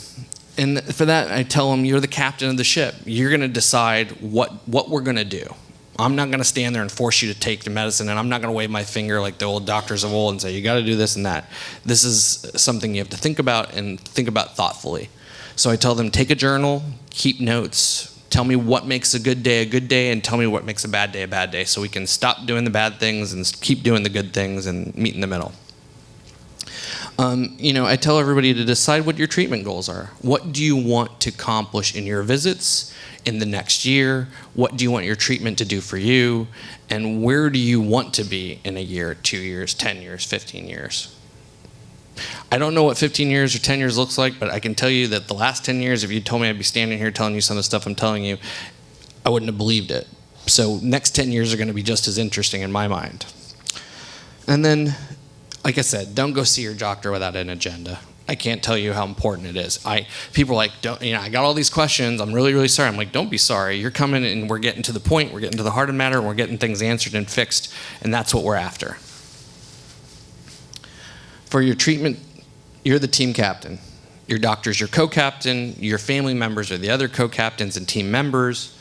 for that, I tell them, you're the captain of the ship. You're going to decide what we're going to do. I'm not going to stand there and force you to take the medicine, and I'm not going to wave my finger like the old doctors of old and say, you got to do this and that. This is something you have to think about, and think about thoughtfully. So I tell them, take a journal, keep notes, tell me what makes a good day, and tell me what makes a bad day, so we can stop doing the bad things and keep doing the good things and meet in the middle. I tell everybody to decide what your treatment goals are. What do you want to accomplish in your visits, in the next year? What do you want your treatment to do for you? And where do you want to be in a year, 2 years, 10 years, 15 years? I don't know what 15 years or 10 years looks like, but I can tell you that the last 10 years, if you told me I'd be standing here telling you some of the stuff I'm telling you, I wouldn't have believed it. So next 10 years are going to be just as interesting in my mind. And then, like I said, don't go see your doctor without an agenda. I can't tell you how important it is. People are like, I got all these questions. I'm really, really sorry. I'm like, don't be sorry. You're coming and we're getting to the point. We're getting to the heart of the matter, and we're getting things answered and fixed, and that's what we're after. For your treatment, you're the team captain. Your doctor's your co-captain. Your family members are the other co-captains and team members.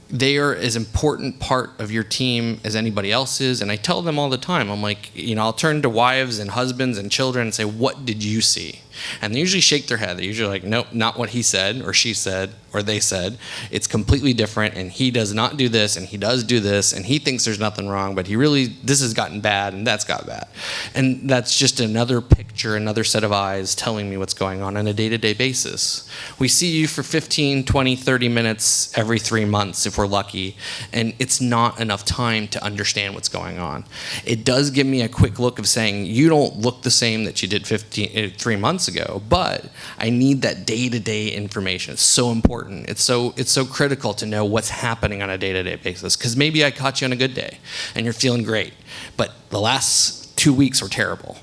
They are as important part of your team as anybody else is. And I tell them all the time, I'm like, I'll turn to wives and husbands and children and say, what did you see? And they usually shake their head. They're usually like, nope, not what he said or she said or they said. It's completely different, and he does not do this, and he does do this, and he thinks there's nothing wrong, but this has gotten bad, and that's got bad. And that's just another picture, another set of eyes telling me what's going on a day-to-day basis. We see you for 15, 20, 30 minutes every 3 months if we're lucky, and it's not enough time to understand what's going on. It does give me a quick look of saying, you don't look the same that you did 3 months ago, but I need that day-to-day information. It's so important. It's so critical to know what's happening on a day-to-day basis, because maybe I caught you on a good day and you're feeling great, but the last 2 weeks were terrible.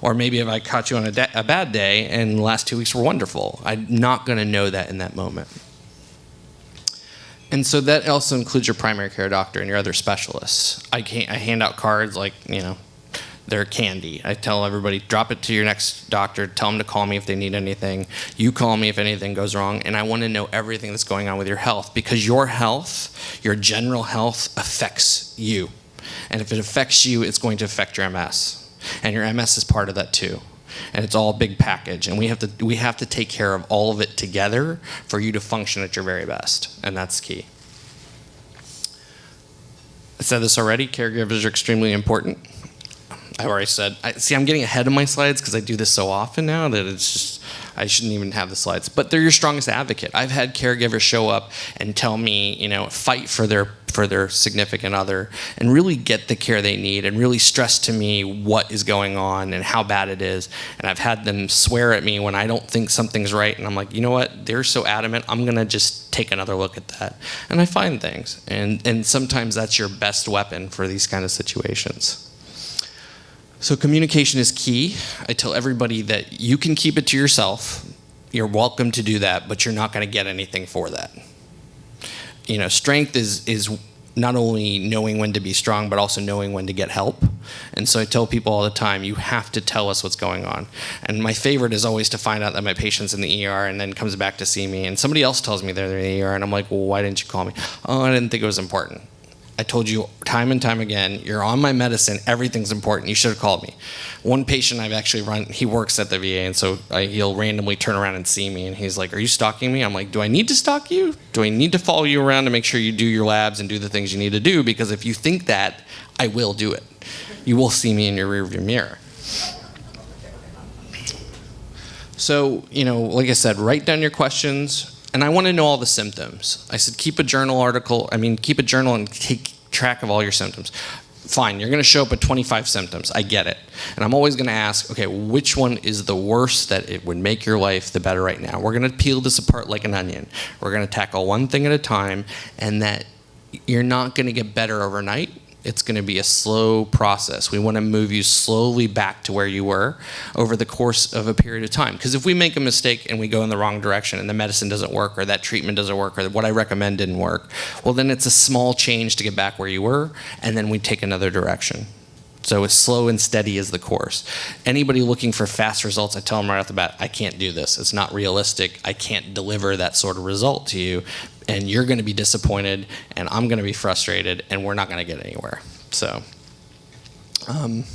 Or maybe if I caught you on a bad day and the last 2 weeks were wonderful. I'm not going to know that in that moment. And so that also includes your primary care doctor and your other specialists. I hand out cards like, they're candy. I tell everybody, drop it to your next doctor, tell them to call me if they need anything. You call me if anything goes wrong, and I want to know everything that's going on with your health, because your health, your general health, affects you. And if it affects you, it's going to affect your MS. And your MS is part of that too. And it's all a big package, and we have to take care of all of it together for you to function at your very best, and that's key. I said this already, caregivers are extremely important. I've already said, I'm getting ahead of my slides because I do this so often now that it's just, I shouldn't even have the slides. But they're your strongest advocate. I've had caregivers show up and tell me, fight for their significant other and really get the care they need and really stress to me what is going on and how bad it is. And I've had them swear at me when I don't think something's right. And I'm like, you know what? They're so adamant. I'm going to just take another look at that. And I find things. And sometimes that's your best weapon for these kind of situations. So communication is key. I tell everybody that you can keep it to yourself. You're welcome to do that, but you're not going to get anything for that. Strength is not only knowing when to be strong, but also knowing when to get help. And so I tell people all the time, you have to tell us what's going on. And my favorite is always to find out that my patient's in the ER and then comes back to see me. And somebody else tells me they're in the ER, and I'm like, well, why didn't you call me? Oh, I didn't think it was important. I told you time and time again, you're on my medicine, everything's important, you should have called me. One patient I've actually run, he works at the VA, and so he'll randomly turn around and see me, and he's like, are you stalking me? I'm like, do I need to stalk you? Do I need to follow you around to make sure you do your labs and do the things you need to do? Because if you think that, I will do it. You will see me in your rearview mirror. So, like I said, write down your questions. And I want to know all the symptoms. I said, keep a journal and take track of all your symptoms. Fine, you're going to show up with 25 symptoms. I get it. And I'm always going to ask, okay, which one is the worst that it would make your life the better right now? We're going to peel this apart like an onion. We're going to tackle one thing at a time, and that you're not going to get better overnight. It's going to be a slow process. We want to move you slowly back to where you were over the course of a period of time. Because if we make a mistake and we go in the wrong direction and the medicine doesn't work or that treatment doesn't work or what I recommend didn't work, well, then it's a small change to get back where you were, and then we take another direction. So as slow and steady as the course. Anybody looking for fast results, I tell them right off the bat, I can't do this. It's not realistic. I can't deliver that sort of result to you. And you're going to be disappointed, and I'm going to be frustrated, and we're not going to get anywhere. So, and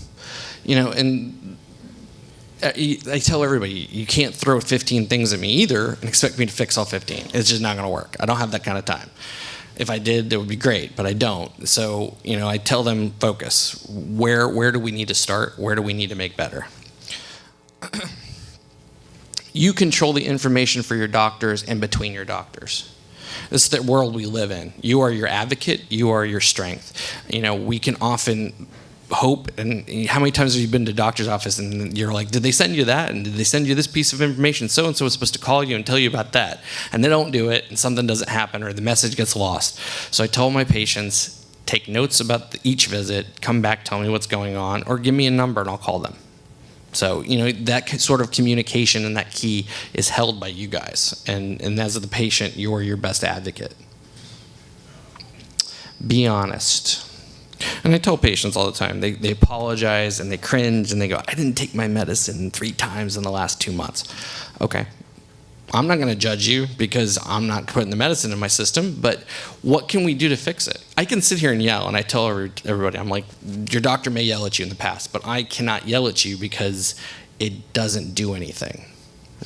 I tell everybody, you can't throw 15 things at me either and expect me to fix all 15. It's just not going to work. I don't have that kind of time. If I did, that would be great, but I don't. So, I tell them, focus. Where do we need to start? Where do we need to make better? You control the information for your doctors and between your doctors. This is the world we live in. You are your advocate. You are your strength. We can often hope, and how many times have you been to a doctor's office and you're like, did they send you that? And did they send you this piece of information? So-and-so was supposed to call you and tell you about that. And they don't do it, and something doesn't happen, or the message gets lost. So I tell my patients, take notes about each visit, come back, tell me what's going on, or give me a number and I'll call them. So, that sort of communication and that key is held by you guys. And as the patient, you're your best advocate. Be honest. And I tell patients all the time, they apologize and they cringe and they go, I didn't take my medicine 3 times in the last 2 months. Okay. I'm not going to judge you because I'm not putting the medicine in my system, but what can we do to fix it? I can sit here and yell, and I tell everybody, I'm like, your doctor may yell at you in the past, but I cannot yell at you because it doesn't do anything,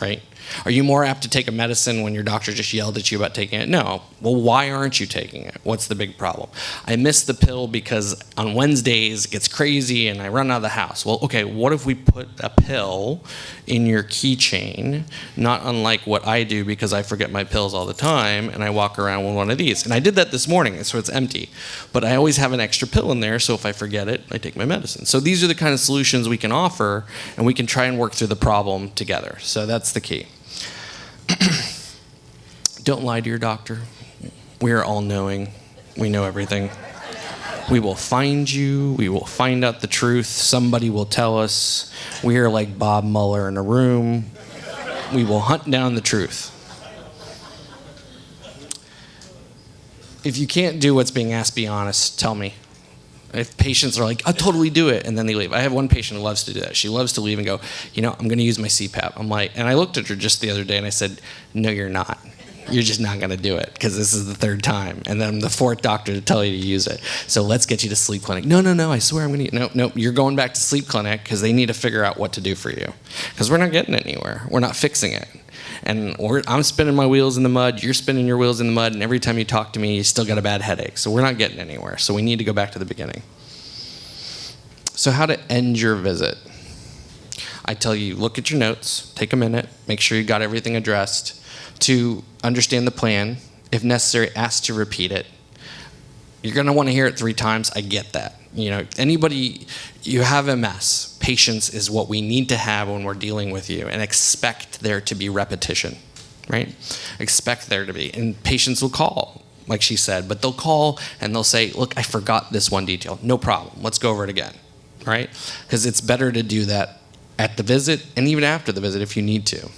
right? Are you more apt to take a medicine when your doctor just yelled at you about taking it? No. Well, why aren't you taking it? What's the big problem? I miss the pill because on Wednesdays it gets crazy and I run out of the house. Well, okay, what if we put a pill in your keychain, not unlike what I do because I forget my pills all the time and I walk around with one of these. And I did that this morning, so it's empty. But I always have an extra pill in there, so if I forget it, I take my medicine. So these are the kind of solutions we can offer, and we can try and work through the problem together. So that's the key. Don't lie to your doctor. We are all knowing. We know everything. We will find you. We will find out the truth. Somebody will tell us. We are like Bob Mueller in a room. We will hunt down the truth. If you can't do what's being asked, be honest. Tell me. If patients are like, I'll totally do it, and then they leave. I have one patient who loves to do that. She loves to leave and go, I'm going to use my CPAP. I'm like, and I looked at her just the other day and I said, no, you're not. You're just not going to do it because this is the 3rd time. And then I'm the 4th doctor to tell you to use it. So let's get you to sleep clinic. No, I swear I'm going to. No, you're going back to sleep clinic because they need to figure out what to do for you. Because we're not getting anywhere. We're not fixing it. And I'm spinning my wheels in the mud, you're spinning your wheels in the mud, and every time you talk to me, you still got a bad headache. So we're not getting anywhere. So we need to go back to the beginning. So how to end your visit? I tell you, look at your notes, take a minute, make sure you got everything addressed. To understand the plan, if necessary, ask to repeat it. You're going to want to hear it 3 times. I get that. Anybody, you have MS. Patience is what we need to have when we're dealing with you, and expect there to be repetition, right? Expect there to be. And patients will call, like she said, but they'll call and they'll say, look, I forgot this one detail. No problem. Let's go over it again. right? Because it's better to do that at the visit and even after the visit if you need to.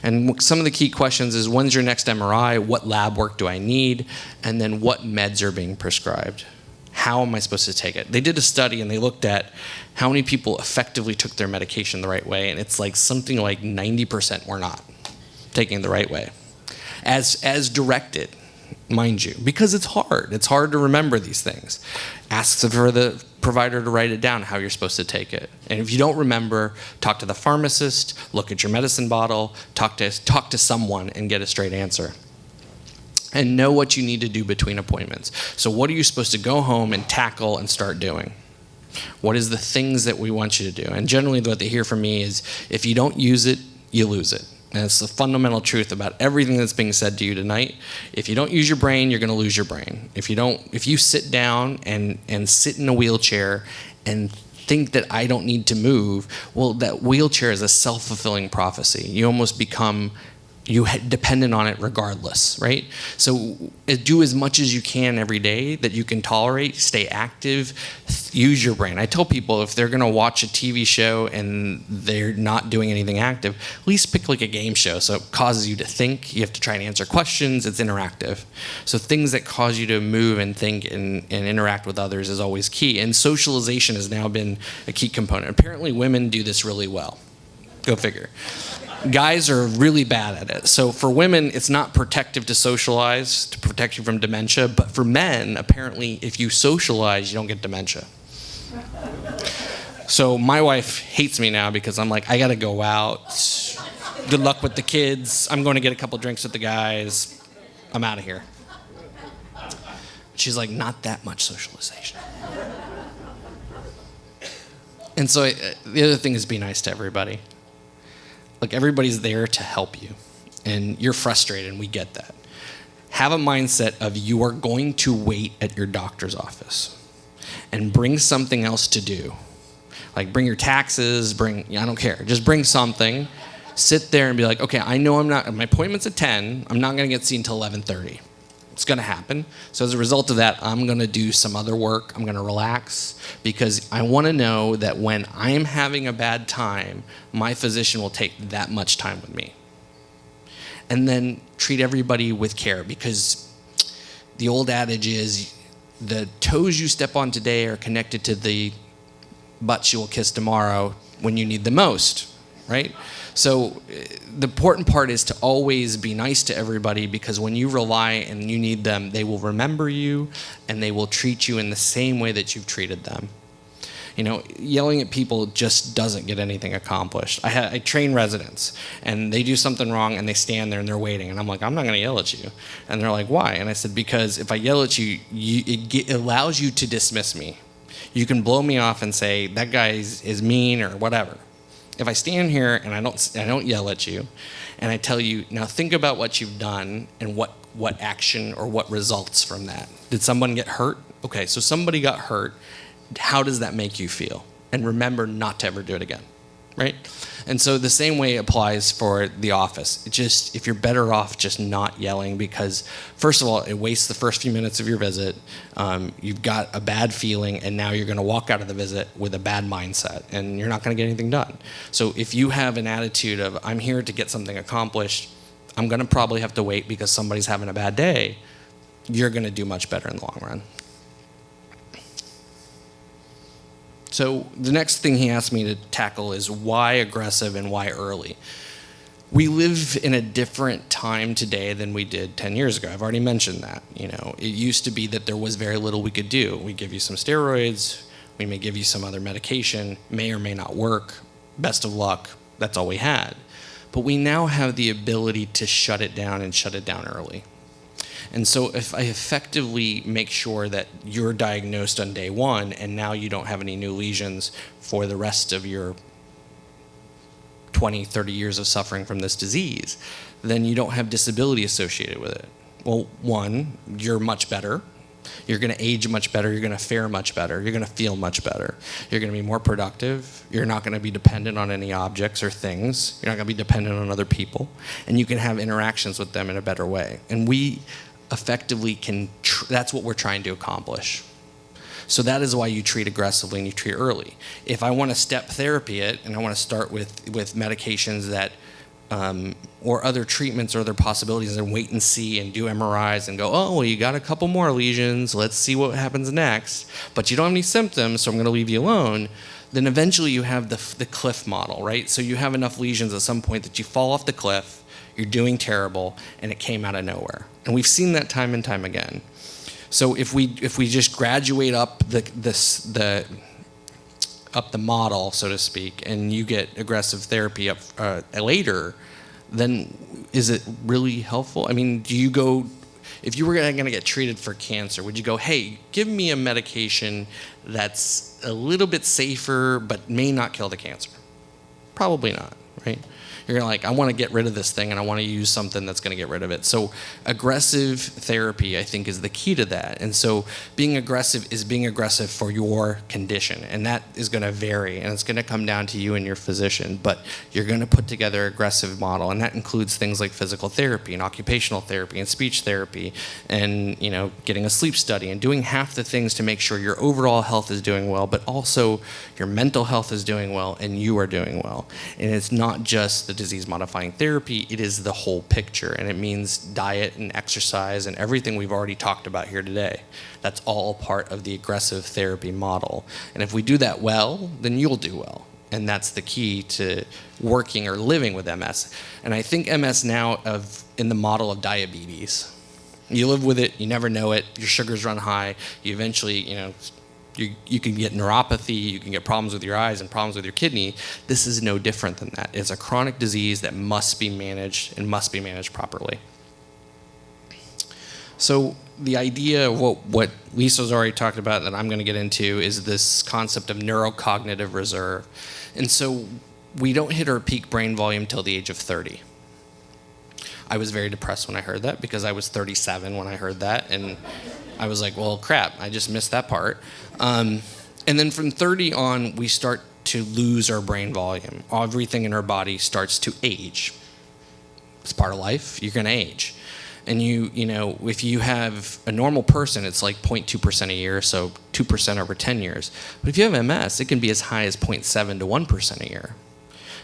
And some of the key questions is, when's your next MRI? What lab work do I need? And then what meds are being prescribed? How am I supposed to take it? They did a study and they looked at how many people effectively took their medication the right way, and it's like something like 90% were not taking it the right way. As directed, mind you, because it's hard. It's hard to remember these things. Ask for the provider to write it down, how you're supposed to take it. And if you don't remember, talk to the pharmacist, look at your medicine bottle, talk to someone and get a straight answer. And know what you need to do between appointments. So what are you supposed to go home and tackle and start doing? What is the things that we want you to do? And generally what they hear from me is, if you don't use it, you lose it. And it's the fundamental truth about everything that's being said to you tonight. If you don't use your brain, you're going to lose your brain. If you sit down and sit in a wheelchair and think that I don't need to move, well, that wheelchair is a self-fulfilling prophecy. You almost become dependent on it regardless, right? So do as much as you can every day that you can tolerate. Stay active. Use your brain. I tell people, if they're going to watch a TV show and they're not doing anything active, at least pick like a game show. So it causes you to think. You have to try and answer questions. It's interactive. So things that cause you to move and think and interact with others is always key. And socialization has now been a key component. Apparently women do this really well. Go figure. Guys are really bad at it. So for women, it's not protective to socialize, to protect you from dementia. But for men, apparently, if you socialize, you don't get dementia. So my wife hates me now because I'm like, I got to go out. Good luck with the kids. I'm going to get a couple drinks with the guys. I'm out of here. She's like, not that much socialization. And so the other thing is, be nice to everybody. Look, everybody's there to help you, and you're frustrated, and we get that. Have a mindset of, you are going to wait at your doctor's office and bring something else to do. Like bring your taxes, I don't care. Just bring something. Sit there and be like, okay, I know my appointment's at 10. I'm not going to get seen until 11:30. It's going to happen. So as a result of that, I'm going to do some other work. I'm going to relax, because I want to know that when I'm having a bad time, my physician will take that much time with me. And then treat everybody with care, because the old adage is, the toes you step on today are connected to the butts you will kiss tomorrow when you need the most, right? So the important part is to always be nice to everybody, because when you rely and you need them, they will remember you and they will treat you in the same way that you've treated them. You know, yelling at people just doesn't get anything accomplished. I train residents, and they do something wrong and they stand there and they're waiting, and I'm like, I'm not going to yell at you. And they're like, why? And I said, because if I yell at you, it allows you to dismiss me. You can blow me off and say, that guy is mean or whatever. If I stand here and I don't yell at you, and I tell you, now think about what you've done and what action or what results from that. Did someone get hurt? Okay, so somebody got hurt. How does that make you feel? And remember not to ever do it again, right? And so the same way applies for the office. If you're better off just not yelling, because first of all, it wastes the first few minutes of your visit. You've got a bad feeling, and now you're going to walk out of the visit with a bad mindset, and you're not going to get anything done. So if you have an attitude of, I'm here to get something accomplished, I'm going to probably have to wait because somebody's having a bad day, you're going to do much better in the long run. So the next thing he asked me to tackle is, why aggressive and why early? We live in a different time today than we did 10 years ago. I've already mentioned that. You know, it used to be that there was very little we could do. We give you some steroids, we may give you some other medication, may or may not work. Best of luck. That's all we had. But we now have the ability to shut it down and shut it down early. And so if I effectively make sure that you're diagnosed on day one and now you don't have any new lesions for the rest of your 20, 30 years of suffering from this disease, then you don't have disability associated with it. Well, one, you're much better. You're going to age much better. You're going to fare much better. You're going to feel much better. You're going to be more productive. You're not going to be dependent on any objects or things. You're not going to be dependent on other people. And you can have interactions with them in a better way. And we effectively that's what we're trying to accomplish. So that is why you treat aggressively and you treat early. If I want to step therapy it and I want to start with medications that or other treatments or other possibilities and wait and see and do MRIs and go, oh, well, you got a couple more lesions, let's see what happens next, but you don't have any symptoms, so I'm going to leave you alone, then eventually you have the cliff model, right? So you have enough lesions at some point that you fall off the cliff, you're doing terrible, and it came out of nowhere. And we've seen that time and time again. So if we just graduate up the model, so to speak, and you get aggressive therapy up later, then is it really helpful? I mean, do you go, if you were going to get treated for cancer, would you go, hey, give me a medication that's a little bit safer but may not kill the cancer? Probably not, right? You're like, I want to get rid of this thing and I want to use something that's going to get rid of it. So aggressive therapy, I think, is the key to that. And so being aggressive is being aggressive for your condition. And that is going to vary. And it's going to come down to you and your physician. But you're going to put together an aggressive model. And that includes things like physical therapy and occupational therapy and speech therapy and, getting a sleep study and doing half the things to make sure your overall health is doing well, but also your mental health is doing well and you are doing well. And it's not just the disease-modifying therapy, it is the whole picture, and it means diet and exercise and everything we've already talked about here today. That's all part of the aggressive therapy model. And if we do that well, then you'll do well. And that's the key to working or living with MS. And I think MS now in the model of diabetes. You live with it, you never know it, your sugars run high, you eventually, you can get neuropathy, you can get problems with your eyes and problems with your kidney. This is no different than that. It's a chronic disease that must be managed and must be managed properly. So the idea of what Lisa's already talked about that I'm going to get into is this concept of neurocognitive reserve. And so we don't hit our peak brain volume till the age of 30. I was very depressed when I heard that because I was 37 when I heard that, and I was like, well, crap, I just missed that part. And then from 30 on, we start to lose our brain volume. Everything in our body starts to age. It's part of life. You're going to age. And if you have a normal person, it's like 0.2% a year, so 2% over 10 years. But if you have MS, it can be as high as 0.7 to 1% a year.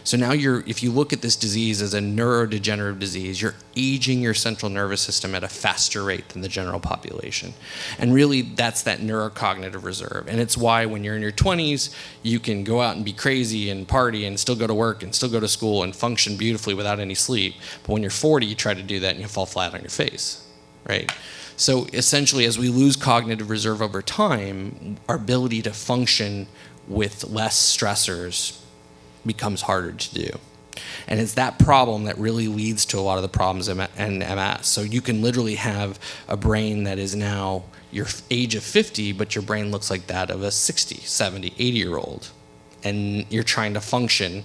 So now if you look at this disease as a neurodegenerative disease, you're aging your central nervous system at a faster rate than the general population. And really, that's that neurocognitive reserve. And it's why when you're in your 20s, you can go out and be crazy and party and still go to work and still go to school and function beautifully without any sleep. But when you're 40, you try to do that and you fall flat on your face, right? So essentially, as we lose cognitive reserve over time, our ability to function with less stressors becomes harder to do. And it's that problem that really leads to a lot of the problems in MS. So you can literally have a brain that is now your age of 50, but your brain looks like that of a 60, 70, 80-year-old. And you're trying to function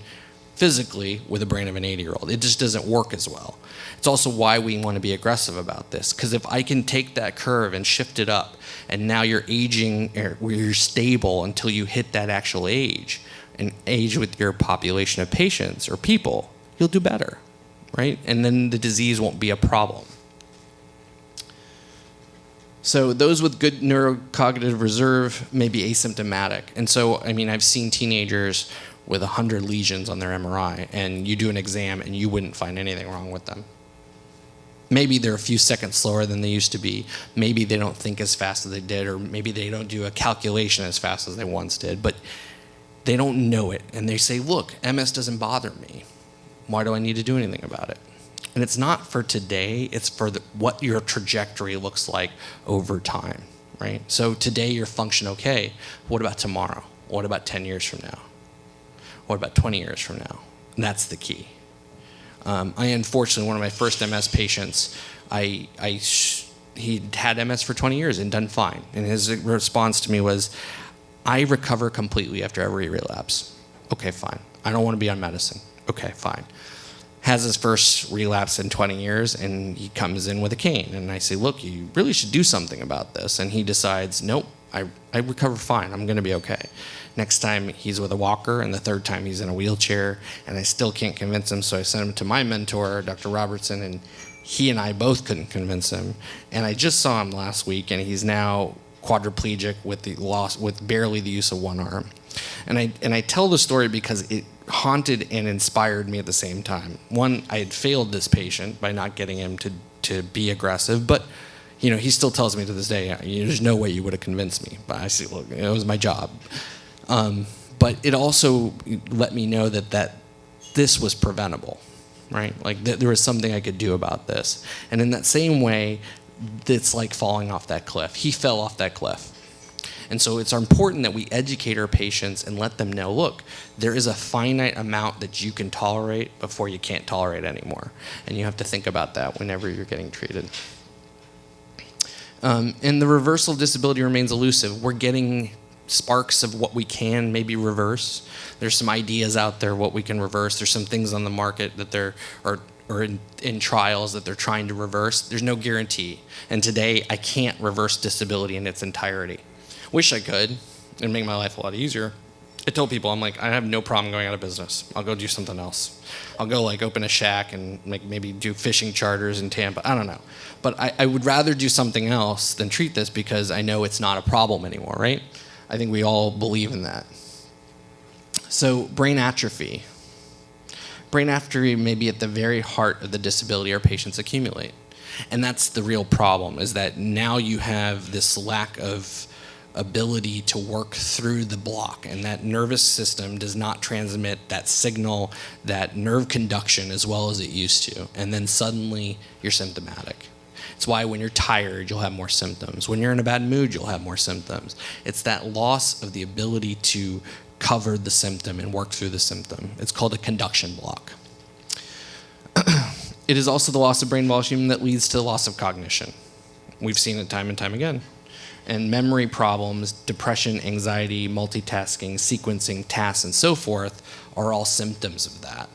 physically with a brain of an 80-year-old. It just doesn't work as well. It's also why we want to be aggressive about this. Because if I can take that curve and shift it up, and now you're aging, or you're stable until you hit that actual age, and age with your population of patients or people, you'll do better, right? And then the disease won't be a problem. So those with good neurocognitive reserve may be asymptomatic. And so, I've seen teenagers with 100 lesions on their MRI, and you do an exam and you wouldn't find anything wrong with them. Maybe they're a few seconds slower than they used to be. Maybe they don't think as fast as they did, or maybe they don't do a calculation as fast as they once did. But they don't know it, and they say, look, MS doesn't bother me. Why do I need to do anything about it? And it's not for today, it's for what your trajectory looks like over time, right? So today you're function okay. What about tomorrow? What about 10 years from now? What about 20 years from now? And that's the key. Unfortunately, one of my first MS patients, he'd had MS for 20 years and done fine. And his response to me was, I recover completely after every relapse. Okay, fine. I don't want to be on medicine. Okay, fine. Has his first relapse in 20 years, and he comes in with a cane. And I say, look, you really should do something about this. And he decides, nope, I recover fine. I'm going to be okay. Next time, he's with a walker, and the third time, he's in a wheelchair. And I still can't convince him, so I sent him to my mentor, Dr. Robertson, and he and I both couldn't convince him. And I just saw him last week, and he's now quadriplegic with barely the use of one arm. And I tell the story because it haunted and inspired me at the same time. One, I had failed this patient by not getting him to be aggressive, but he still tells me to this day, there's no way you would have convinced me. But I see, look, it was my job. But it also let me know that this was preventable, right? Like there was something I could do about this. And in that same way, it's like falling off that cliff. He fell off that cliff. And so it's important that we educate our patients and let them know, look, there is a finite amount that you can tolerate before you can't tolerate anymore. And you have to think about that whenever you're getting treated. And the reversal of disability remains elusive. We're getting sparks of what we can maybe reverse. There's some ideas out there what we can reverse. There's some things on the market that or in trials that they're trying to reverse. There's no guarantee. And today, I can't reverse disability in its entirety. Wish I could. It'd make my life a lot easier. I tell people, I'm like, I have no problem going out of business. I'll go do something else. I'll go open a shack and maybe do fishing charters in Tampa. I don't know. But I would rather do something else than treat this because I know it's not a problem anymore, right? I think we all believe in that. So brain atrophy. Brain atrophy may be at the very heart of the disability our patients accumulate. And that's the real problem, is that now you have this lack of ability to work through the block, and that nervous system does not transmit that signal, that nerve conduction as well as it used to. And then suddenly you're symptomatic. It's why when you're tired, you'll have more symptoms. When you're in a bad mood, you'll have more symptoms. It's that loss of the ability to cover the symptom and work through the symptom. It's called a conduction block. It is also the loss of brain volume that leads to the loss of cognition. We've seen it time and time again. And memory problems, depression, anxiety, multitasking, sequencing, tasks, and so forth are all symptoms of that.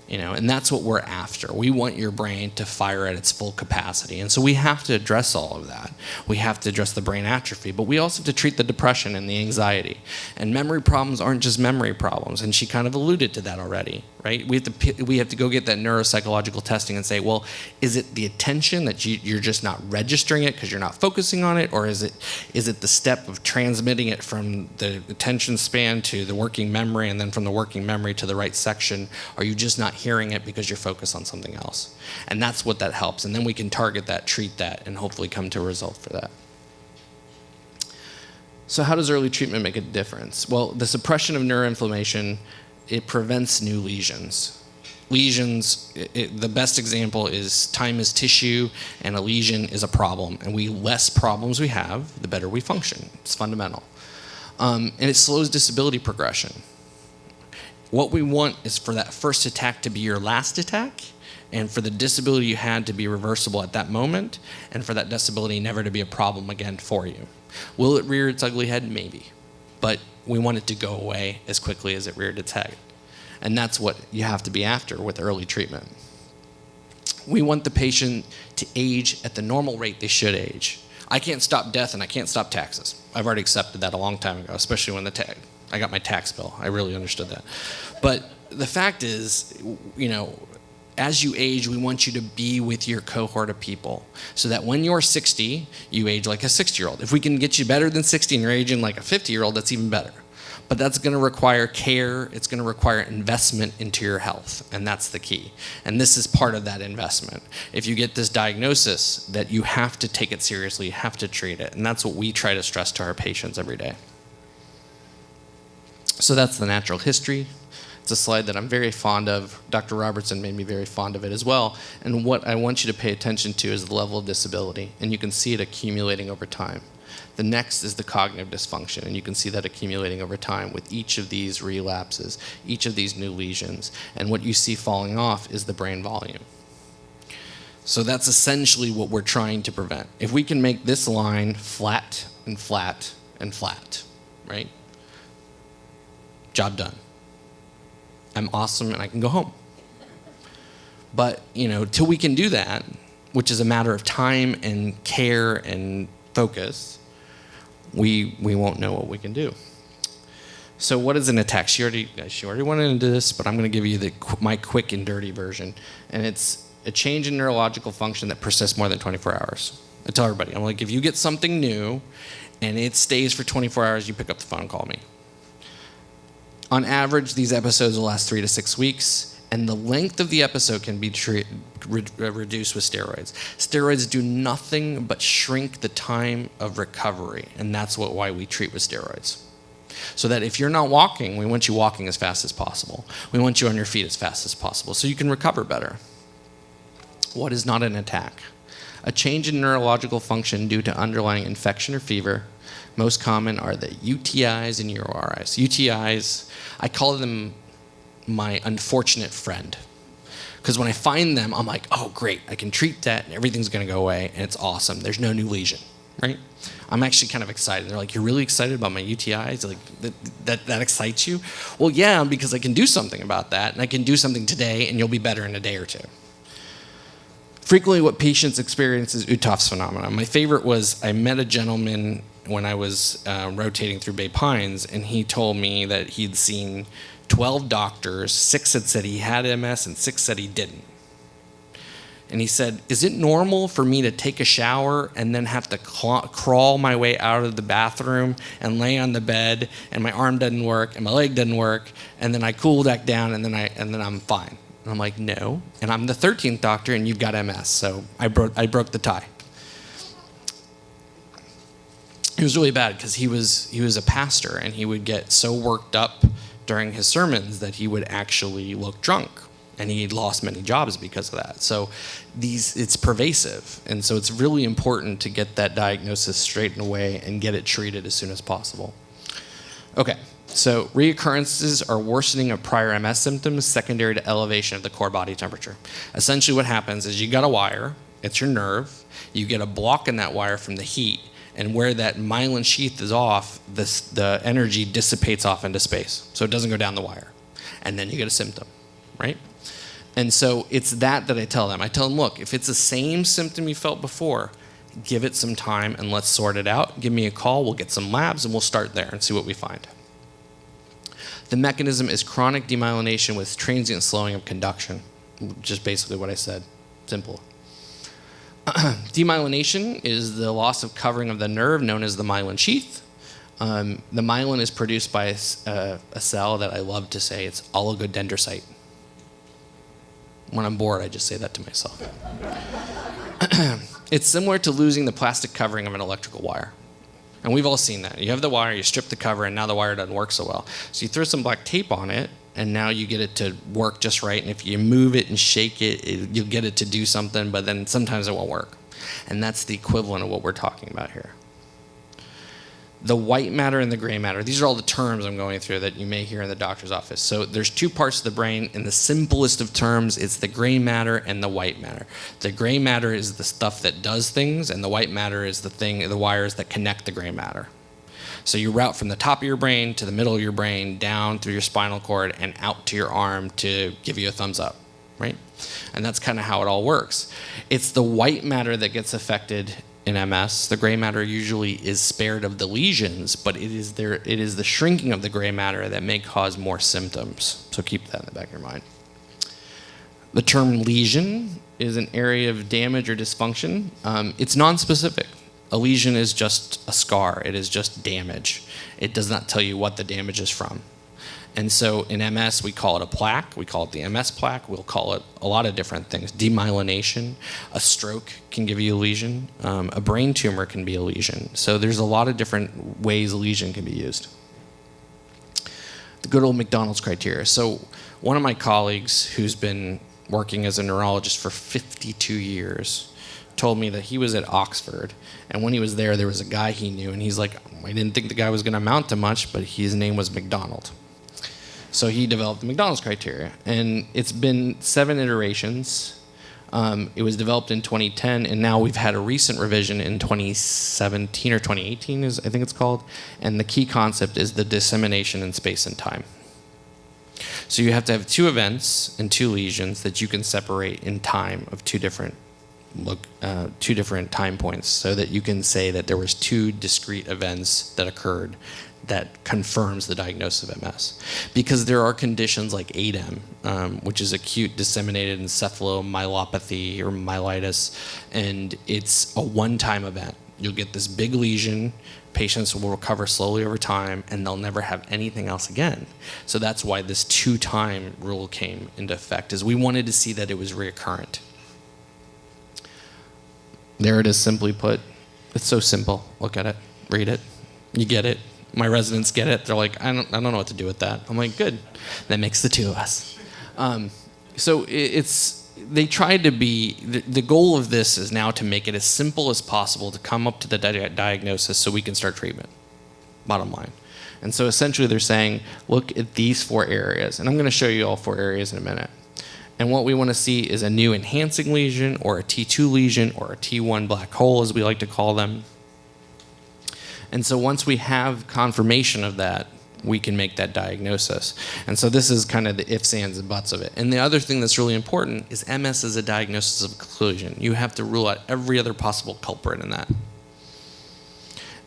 And that's what we're after. We want your brain to fire at its full capacity. And so we have to address all of that. We have to address the brain atrophy, but we also have to treat the depression and the anxiety. And memory problems aren't just memory problems, and she kind of alluded to that already, right? We have to go get that neuropsychological testing and say, well, is it the attention that you're just not registering it because you're not focusing on it, or is it the step of transmitting it from the attention span to the working memory, and then from the working memory to the right section? Are you just not hearing it because you're focused on something else? And that's what that helps. And then we can target that, treat that, and hopefully come to a result for that. So how does early treatment make a difference? Well, the suppression of neuroinflammation, it prevents new lesions. Lesions, the best example is time is tissue, and a lesion is a problem. And the less problems we have, the better we function. It's fundamental. And it slows disability progression. What we want is for that first attack to be your last attack, and for the disability you had to be reversible at that moment, and for that disability never to be a problem again for you. Will it rear its ugly head? Maybe. But we want it to go away as quickly as it reared its head. And that's what you have to be after with early treatment. We want the patient to age at the normal rate they should age. I can't stop death and I can't stop taxes. I've already accepted that a long time ago, especially when I got my tax bill. I really understood that. But the fact is, as you age, we want you to be with your cohort of people so that when you're 60, you age like a 60-year-old. If we can get you better than 60 and you're aging like a 50-year-old, that's even better. But that's going to require care. It's going to require investment into your health, and that's the key. And this is part of that investment. If you get this diagnosis, that you have to take it seriously, you have to treat it, and that's what we try to stress to our patients every day. So that's the natural history. It's a slide that I'm very fond of. Dr. Robertson made me very fond of it as well. And what I want you to pay attention to is the level of disability, and you can see it accumulating over time. The next is the cognitive dysfunction, and you can see that accumulating over time with each of these relapses, each of these new lesions. And what you see falling off is the brain volume. So that's essentially what we're trying to prevent. If we can make this line flat and flat and flat, right? Job done. I'm awesome and I can go home. But, till we can do that, which is a matter of time and care and focus, we won't know what we can do. So what is an attack? She already went into this, but I'm going to give you my quick and dirty version. And it's a change in neurological function that persists more than 24 hours. I tell everybody, I'm like, if you get something new and it stays for 24 hours, you pick up the phone and call me. On average, these episodes will last 3 to 6 weeks, and the length of the episode can be reduced with steroids. Steroids do nothing but shrink the time of recovery, and that's why we treat with steroids. So that if you're not walking, we want you walking as fast as possible. We want you on your feet as fast as possible so you can recover better. What is not an attack? A change in neurological function due to underlying infection or fever. Most common are the UTIs and URIs. UTIs, I call them my unfortunate friend. Because when I find them, I'm like, oh, great, I can treat that and everything's going to go away and it's awesome. There's no new lesion, right? I'm actually kind of excited. They're like, you're really excited about my UTIs? Like, that excites you? Well, yeah, because I can do something about that, and I can do something today, and you'll be better in a day or two. Frequently, what patients experience is Uthoff's phenomenon. My favorite was I met a gentleman when I was rotating through Bay Pines, and he told me that he'd seen 12 doctors, 6 had said he had MS, and 6 said he didn't. And he said, is it normal for me to take a shower and then have to crawl my way out of the bathroom and lay on the bed and my arm doesn't work and my leg doesn't work and then I cool back down and then I'm fine? And I'm like, no. And I'm the 13th doctor and you've got MS, so I broke the tie. It was really bad because he was a pastor and he would get so worked up during his sermons that he would actually look drunk. And he lost many jobs because of that. So it's pervasive. And so it's really important to get that diagnosis straightened away and get it treated as soon as possible. Okay, so reoccurrences are worsening of prior MS symptoms secondary to elevation of the core body temperature. Essentially what happens is you got a wire, it's your nerve, you get a block in that wire from the heat, and where that myelin sheath is off, the energy dissipates off into space. So it doesn't go down the wire. And then you get a symptom, right? And so it's that I tell them. I tell them, look, if it's the same symptom you felt before, give it some time and let's sort it out. Give me a call, we'll get some labs, and we'll start there and see what we find. The mechanism is chronic demyelination with transient slowing of conduction. Just basically what I said. Simple. Demyelination is the loss of covering of the nerve known as the myelin sheath. The myelin is produced by a cell that I love to say, it's oligodendrocyte. When I'm bored, I just say that to myself. It's similar to losing the plastic covering of an electrical wire. And we've all seen that. You have the wire, you strip the cover, and now the wire doesn't work so well. So you throw some black tape on it, and now you get it to work just right. And if you move it and shake it, you'll get it to do something, but then sometimes it won't work. And that's the equivalent of what we're talking about here. The white matter and the gray matter. These are all the terms I'm going through that you may hear in the doctor's office. So there's 2 parts of the brain. In the simplest of terms, it's the gray matter and the white matter. The gray matter is the stuff that does things, and the white matter is the wires that connect the gray matter. So you route from the top of your brain to the middle of your brain, down through your spinal cord, and out to your arm to give you a thumbs up, right? And that's kind of how it all works. It's the white matter that gets affected in MS. The gray matter usually is spared of the lesions, but it is the shrinking of the gray matter that may cause more symptoms. So keep that in the back of your mind. The term lesion is an area of damage or dysfunction. It's nonspecific. A lesion is just a scar. It is just damage. It does not tell you what the damage is from. And so in MS, we call it a plaque. We call it the MS plaque. We'll call it a lot of different things. Demyelination, a stroke can give you a lesion. A brain tumor can be a lesion. So there's a lot of different ways a lesion can be used. The good old McDonald's criteria. So one of my colleagues who's been working as a neurologist for 52 years told me that he was at Oxford, and when he was there was a guy he knew, and he's like, I didn't think the guy was going to amount to much, but his name was McDonald. So he developed the McDonald's criteria, and it's been 7 iterations. It was developed in 2010, and now we've had a recent revision in 2017 or 2018, I think it's called, and the key concept is the dissemination in space and time. So you have to have 2 events and 2 lesions that you can separate in time of 2 different look two different time points so that you can say that there was two discrete events that occurred that confirms the diagnosis of MS. Because there are conditions like ADEM, which is acute disseminated encephalomyelopathy or myelitis, and it's a one-time event. You'll get this big lesion, patients will recover slowly over time, and they'll never have anything else again. So that's why this 2-time rule came into effect, is we wanted to see that it was recurrent. There it is, simply put. It's so simple. Look at it, read it, you get it. My residents get it. They're like, I don't know what to do with that. I'm like, good. That makes the two of us. So they tried to be, the goal of this is now to make it as simple as possible to come up to the diagnosis so we can start treatment, bottom line. And so essentially they're saying, look at these 4 areas. And I'm going to show you all 4 areas in a minute. And what we want to see is a new enhancing lesion or a T2 lesion or a T1 black hole, as we like to call them. And so once we have confirmation of that, we can make that diagnosis. And so this is kind of the ifs, ands, and buts of it. And the other thing that's really important is MS is a diagnosis of exclusion. You have to rule out every other possible culprit in that.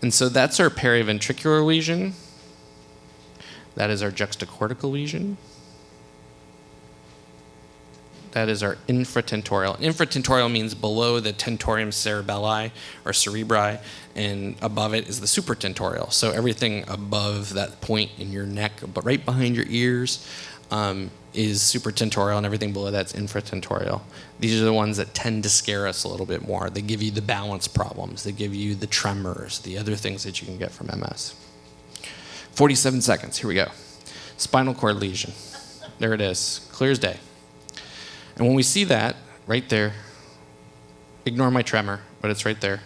And so that's our periventricular lesion. That is our juxtacortical lesion. That is our infratentorial. Infratentorial means below the tentorium cerebelli or cerebri, and above it is the supratentorial. So everything above that point in your neck, but right behind your ears, is supratentorial, and everything below that's infratentorial. These are the ones that tend to scare us a little bit more. They give you the balance problems. They give you the tremors, the other things that you can get from MS. 47 seconds. Here we go. Spinal cord lesion. There it is. Clear as day. And when we see that, right there, ignore my tremor, but it's right there.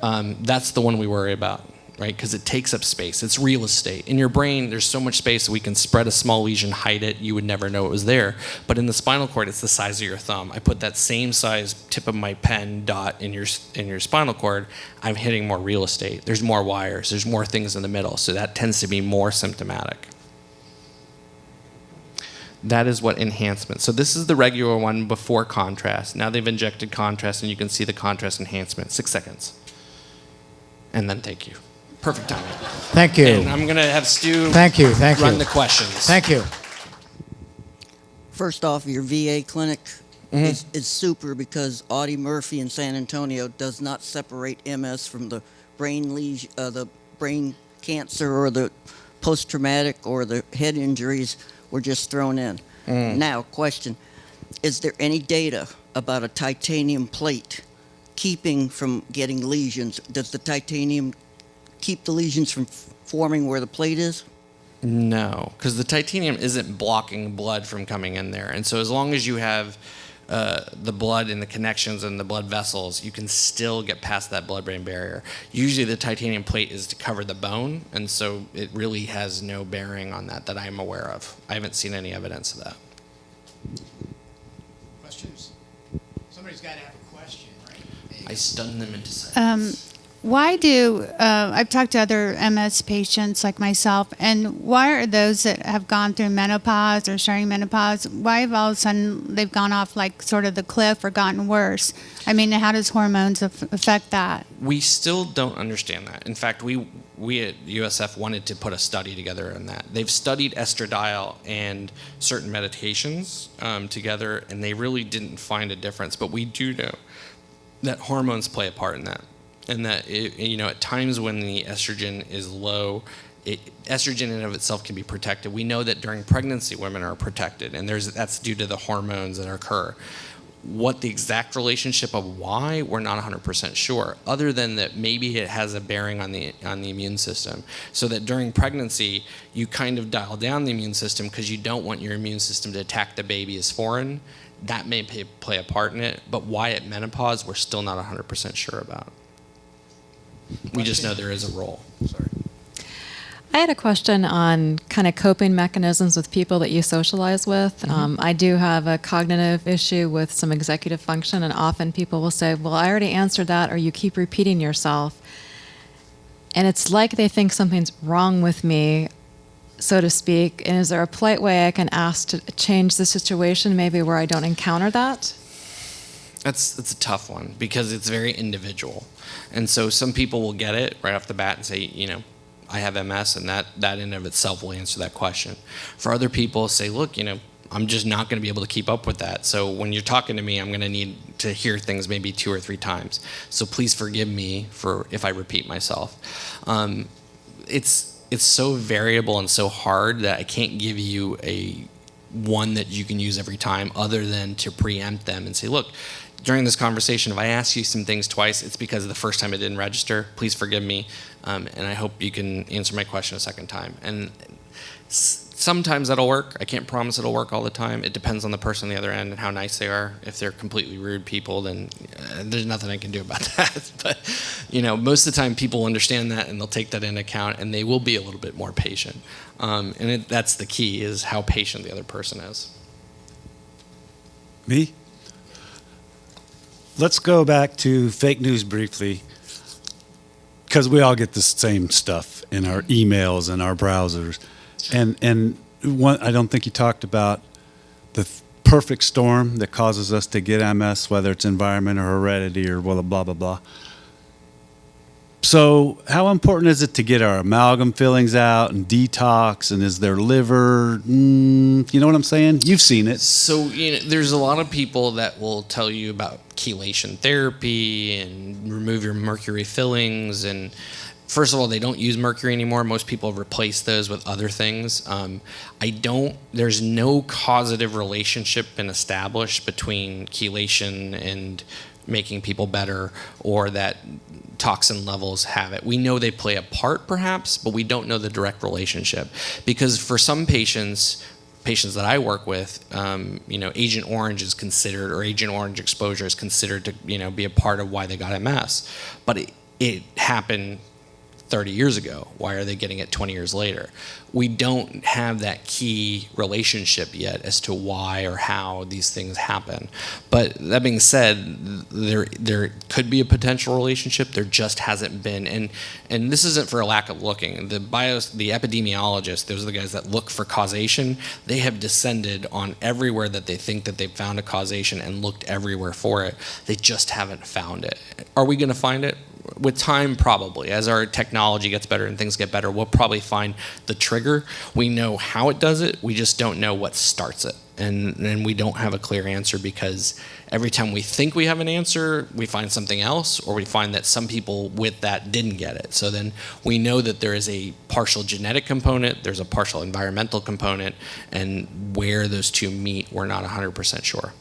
That's the one we worry about, right? Because it takes up space. It's real estate. In your brain, there's so much space that we can spread a small lesion, hide it. You would never know it was there. But in the spinal cord, it's the size of your thumb. I put that same size tip of my pen dot in your spinal cord. I'm hitting more real estate. There's more wires. There's more things in the middle. So that tends to be more symptomatic. That is what enhancement. So this is the regular one before contrast. Now they've injected contrast, and you can see the contrast enhancement. 6 seconds. And then thank you. Perfect timing. Thank you. And I'm going to have Stu run the questions. Thank you. First off, your VA clinic is super, because Audie Murphy in San Antonio does not separate MS from the brain lesion, the brain cancer, or the post-traumatic, or the head injuries were just thrown in. Now, question, is there any data about a titanium plate keeping from getting lesions? Does the titanium keep the lesions from forming where the plate is? No, because the titanium isn't blocking blood from coming in there. And so as long as you have the blood and the connections and the blood vessels, you can still get past that blood-brain barrier. Usually the titanium plate is to cover the bone, and so it really has no bearing on that I'm aware of. I haven't seen any evidence of that. Questions? Somebody's got to have a question, right? I stunned them into silence. Why do, I've talked to other MS patients like myself, and why are those that have gone through menopause or starting menopause, why have all of a sudden they've gone off like sort of the cliff or gotten worse? I mean, how does hormones affect that? We still don't understand that. In fact, we at USF wanted to put a study together on that. They've studied estradiol and certain medications together, and they really didn't find a difference. But we do know that hormones play a part in that. And that, at times when the estrogen is low, estrogen in and of itself can be protected. We know that during pregnancy, women are protected, and that's due to the hormones that occur. What the exact relationship of why, we're not 100% sure, other than that maybe it has a bearing on the immune system. So that during pregnancy, you kind of dial down the immune system because you don't want your immune system to attack the baby as foreign. That may play a part in it, but why at menopause, we're still not 100% sure about. We just know there is a role. Sorry. I had a question on kind of coping mechanisms with people that you socialize with. I do have a cognitive issue with some executive function, and often people will say, well, I already answered that, or you keep repeating yourself. And it's like they think something's wrong with me, so to speak. And is there a polite way I can ask to change the situation, maybe where I don't encounter that? That's a tough one because it's very individual. And so some people will get it right off the bat and say, I have MS, and that in and of itself will answer that question. For other people, say, look, I'm just not going to be able to keep up with that. So when you're talking to me, I'm going to need to hear things maybe 2 or 3 times. So please forgive me for if I repeat myself. It's so variable and so hard that I can't give you a one that you can use every time other than to preempt them and say, look, during this conversation, if I ask you some things twice, it's because the first time it didn't register. Please forgive me, and I hope you can answer my question a second time. And sometimes that'll work. I can't promise it'll work all the time. It depends on the person on the other end and how nice they are. If they're completely rude people, then there's nothing I can do about that. But, most of the time people understand that and they'll take that into account and they will be a little bit more patient. And that's the key, is how patient the other person is. Me? Let's go back to fake news briefly, because we all get the same stuff in our emails and our browsers. And one, I don't think you talked about the perfect storm that causes us to get MS, whether it's environment or heredity or blah, blah, blah, blah. So how important is it to get our amalgam fillings out and detox? And is their liver, you know what I'm saying? You've seen it. So, there's a lot of people that will tell you about chelation therapy and remove your mercury fillings. And first of all, they don't use mercury anymore. Most people have replaced those with other things. There's no causative relationship been established between chelation and making people better, or that toxin levels have it. We know they play a part perhaps, but we don't know the direct relationship. Because for some patients that I work with, Agent Orange is considered, or Agent Orange exposure is considered to, be a part of why they got MS. But it happened 30 years ago. Why are they getting it 20 years later? We don't have that key relationship yet as to why or how these things happen. But that being said, there could be a potential relationship. There just hasn't been, and this isn't for a lack of looking. The epidemiologists, those are the guys that look for causation. They have descended on everywhere that they think that they've found a causation and looked everywhere for it. They just haven't found it. Are we going to find it? With time, probably. As our technology gets better and things get better, we'll probably find the trigger. We know how it does it. We just don't know what starts it. And we don't have a clear answer, because every time we think we have an answer, we find something else, or we find that some people with that didn't get it. So then we know that there is a partial genetic component, there's a partial environmental component, and where those two meet, we're not 100% sure.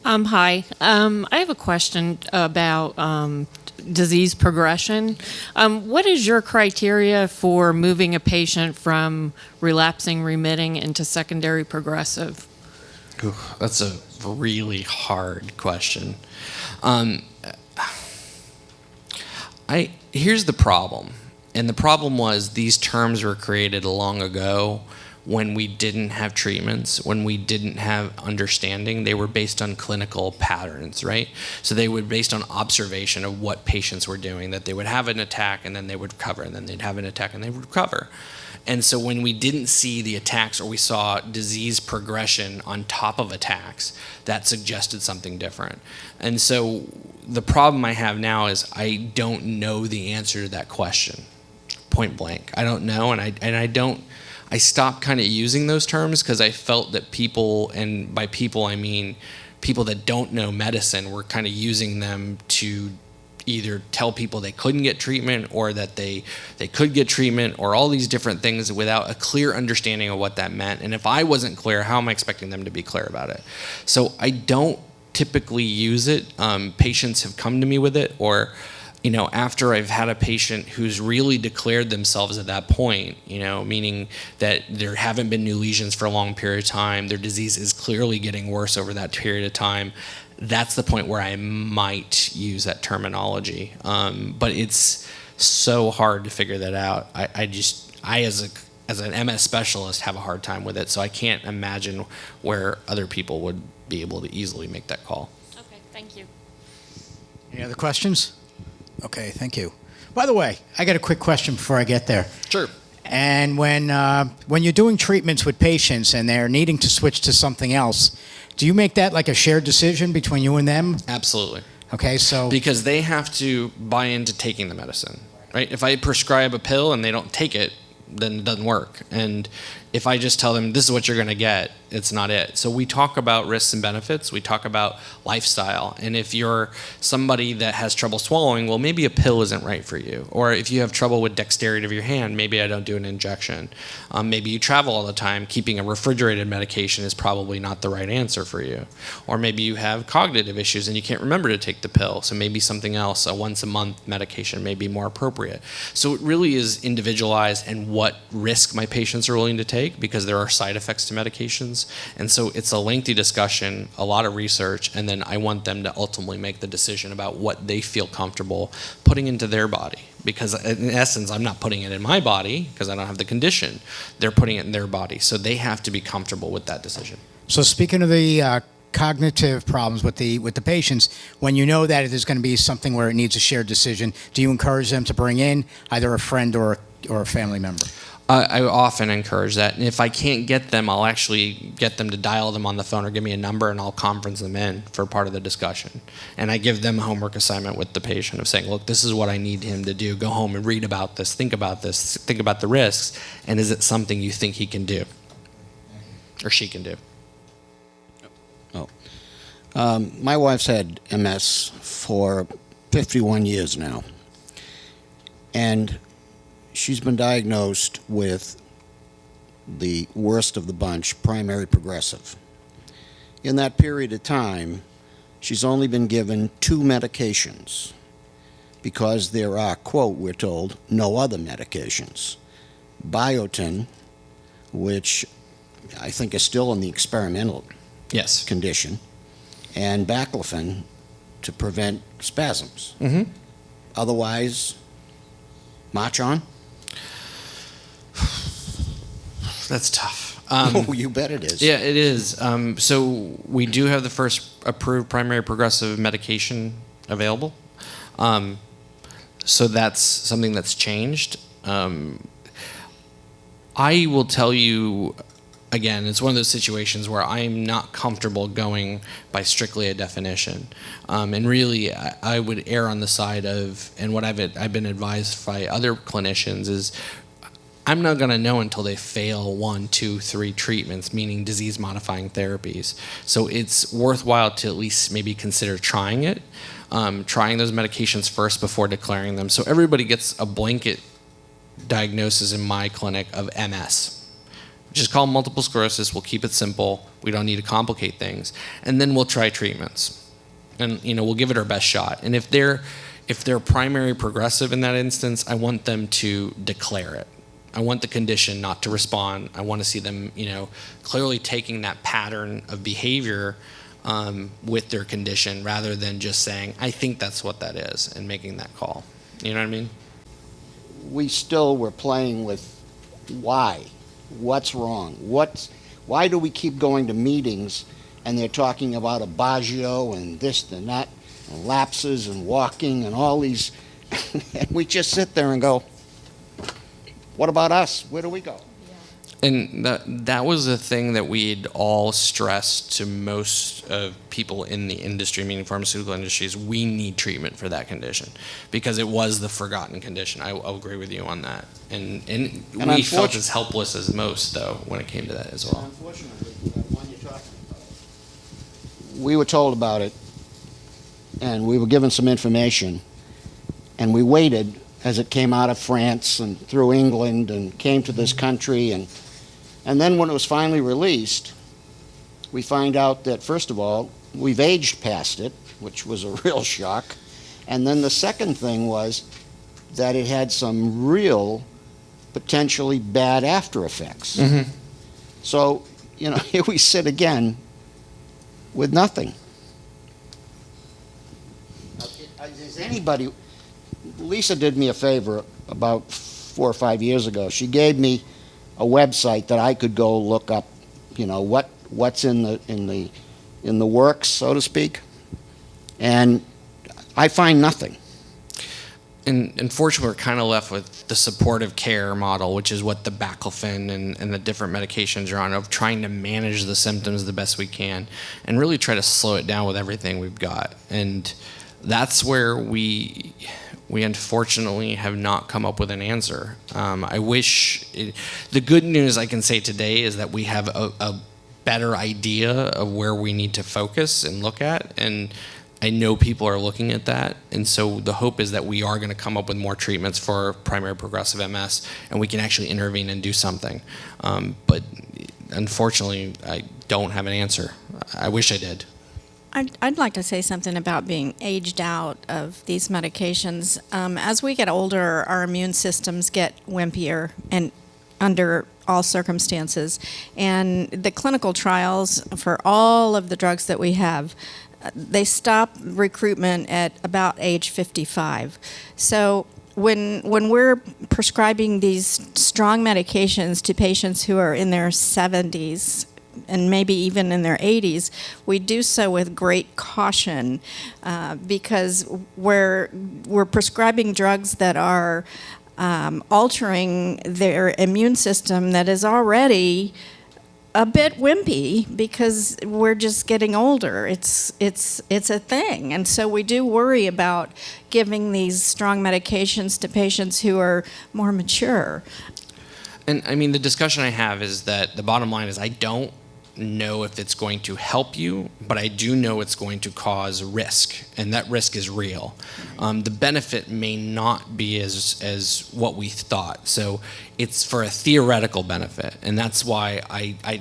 Hi. I have a question about disease progression. What is your criteria for moving a patient from relapsing, remitting into secondary progressive? Ooh, that's a really hard question. Here's the problem. And the problem was these terms were created long ago when we didn't have treatments, when we didn't have understanding. They were based on clinical patterns, right? So they were based on observation of what patients were doing, that they would have an attack and then they would recover, and then they'd have an attack and they would recover. And so when we didn't see the attacks, or we saw disease progression on top of attacks, that suggested something different. And so the problem I have now is I don't know the answer to that question, point blank. I don't know, I stopped kind of using those terms because I felt that people, and by people I mean people that don't know medicine, were kind of using them to either tell people they couldn't get treatment, or that they could get treatment, or all these different things without a clear understanding of what that meant. And if I wasn't clear, how am I expecting them to be clear about it? So I don't typically use it. Patients have come to me with it, or after I've had a patient who's really declared themselves at that point, meaning that there haven't been new lesions for a long period of time, their disease is clearly getting worse over that period of time, that's the point where I might use that terminology. But it's so hard to figure that out. I as an MS specialist have a hard time with it, so I can't imagine where other people would be able to easily make that call. Okay, thank you. Any other questions? Okay, thank you. By the way, I got a quick question before I get there. Sure. And when you're doing treatments with patients and they're needing to switch to something else, Do you make that like a shared decision between you and them? Absolutely. Okay, so Because they have to buy into taking the medicine, right? If I prescribe a pill and they don't take it, then it doesn't work. And if I just tell them this is what you're going to get, it's not it. So we talk about risks and benefits. We talk about lifestyle. And if you're somebody that has trouble swallowing, well, maybe a pill isn't right for you. Or if you have trouble with dexterity of your hand, maybe I don't do an injection. Maybe you travel all the time. Keeping a refrigerated medication is probably not the right answer for you. Or maybe you have cognitive issues and you can't remember to take the pill. So maybe something else, a once a month medication may be more appropriate. So it really is individualized and what risk my patients are willing to take, because there are side effects to medications. And so it's a lengthy discussion, a lot of research, and then I want them to ultimately make the decision about what they feel comfortable putting into their body. Because in essence, I'm not putting it in my body because I don't have the condition. They're putting it in their body. So they have to be comfortable with that decision. So speaking of the cognitive problems with the patients, when you know that it is going to be something where it needs a shared decision, do you encourage them to bring in either a friend or a family member? I often encourage that. And if I can't get them, I'll actually get them to dial them on the phone or give me a number, and I'll conference them in for part of the discussion. And I give them a homework assignment with the patient of saying, look, this is what I need him to do. Go home and read about this, think about the risks, and is it something you think he can do or she can do? My wife's had MS for 51 years now. And she's been diagnosed with the worst of the bunch, primary progressive. In that period of time, she's only been given 2 medications because there are, quote, we're told, no other medications. Biotin, which I think is still in the experimental Yes. condition, and baclofen to prevent spasms. Mm-hmm. Otherwise, march on. That's tough. Oh, you bet it is. Yeah, it is. So we do have the first approved primary progressive medication available. So that's something that's changed. I will tell you, again, it's one of those situations where I'm not comfortable going by strictly a definition. And really, I would err on the side of, and what I've been advised by other clinicians is, I'm not going to know until they fail 1, 2, 3 treatments, meaning disease-modifying therapies. So it's worthwhile to at least maybe consider trying it, trying those medications first before declaring them. So everybody gets a blanket diagnosis in my clinic of MS. Just call them multiple sclerosis. We'll keep it simple. We don't need to complicate things. And then we'll try treatments. And we'll give it our best shot. And if they're primary progressive in that instance, I want them to declare it. I want the condition not to respond. I want to see them, clearly taking that pattern of behavior with their condition rather than just saying, I think that's what that is, and making that call. You know what I mean? We still were playing with why. What's wrong? Why do we keep going to meetings and they're talking about Abaggio and this and that, and lapses and walking and all these, and we just sit there and go, what about us? Where do we go? And that was a thing that we'd all stressed to most of people in the industry, meaning pharmaceutical industries. We need treatment for that condition because it was the forgotten condition. I'll agree with you on that. And we felt as helpless as most, though, when it came to that as well. Unfortunately, the one you're talking about, we were told about it, and we were given some information, and we waited as it came out of France and through England and came to this country. And then when it was finally released, we find out that, first of all, we've aged past it, which was a real shock. And then the second thing was that it had some real, potentially bad after effects. Mm-hmm. So, here we sit again with nothing. Is anybody... Lisa did me a favor about 4 or 5 years ago. She gave me a website that I could go look up, what's in the works, so to speak, and I find nothing. And unfortunately, we're kind of left with the supportive care model, which is what the baclofen and the different medications are on, of trying to manage the symptoms the best we can and really try to slow it down with everything we've got. And that's where we unfortunately have not come up with an answer. The good news I can say today is that we have a better idea of where we need to focus and look at, and I know people are looking at that, and so the hope is that we are going to come up with more treatments for primary progressive MS, and we can actually intervene and do something. But unfortunately, I don't have an answer. I wish I did. I'd like to say something about being aged out of these medications. As we get older, our immune systems get wimpier and under all circumstances. And the clinical trials for all of the drugs that we have, they stop recruitment at about age 55. So when we're prescribing these strong medications to patients who are in their 70s, and maybe even in their 80s, we do so with great caution because we're prescribing drugs that are altering their immune system that is already a bit wimpy because we're just getting older. It's a thing, and so we do worry about giving these strong medications to patients who are more mature. And I mean, the discussion I have is that the bottom line is I don't know if it's going to help you, but I do know it's going to cause risk, and that risk is real. The benefit may not be as what we thought. So it's for a theoretical benefit, and that's why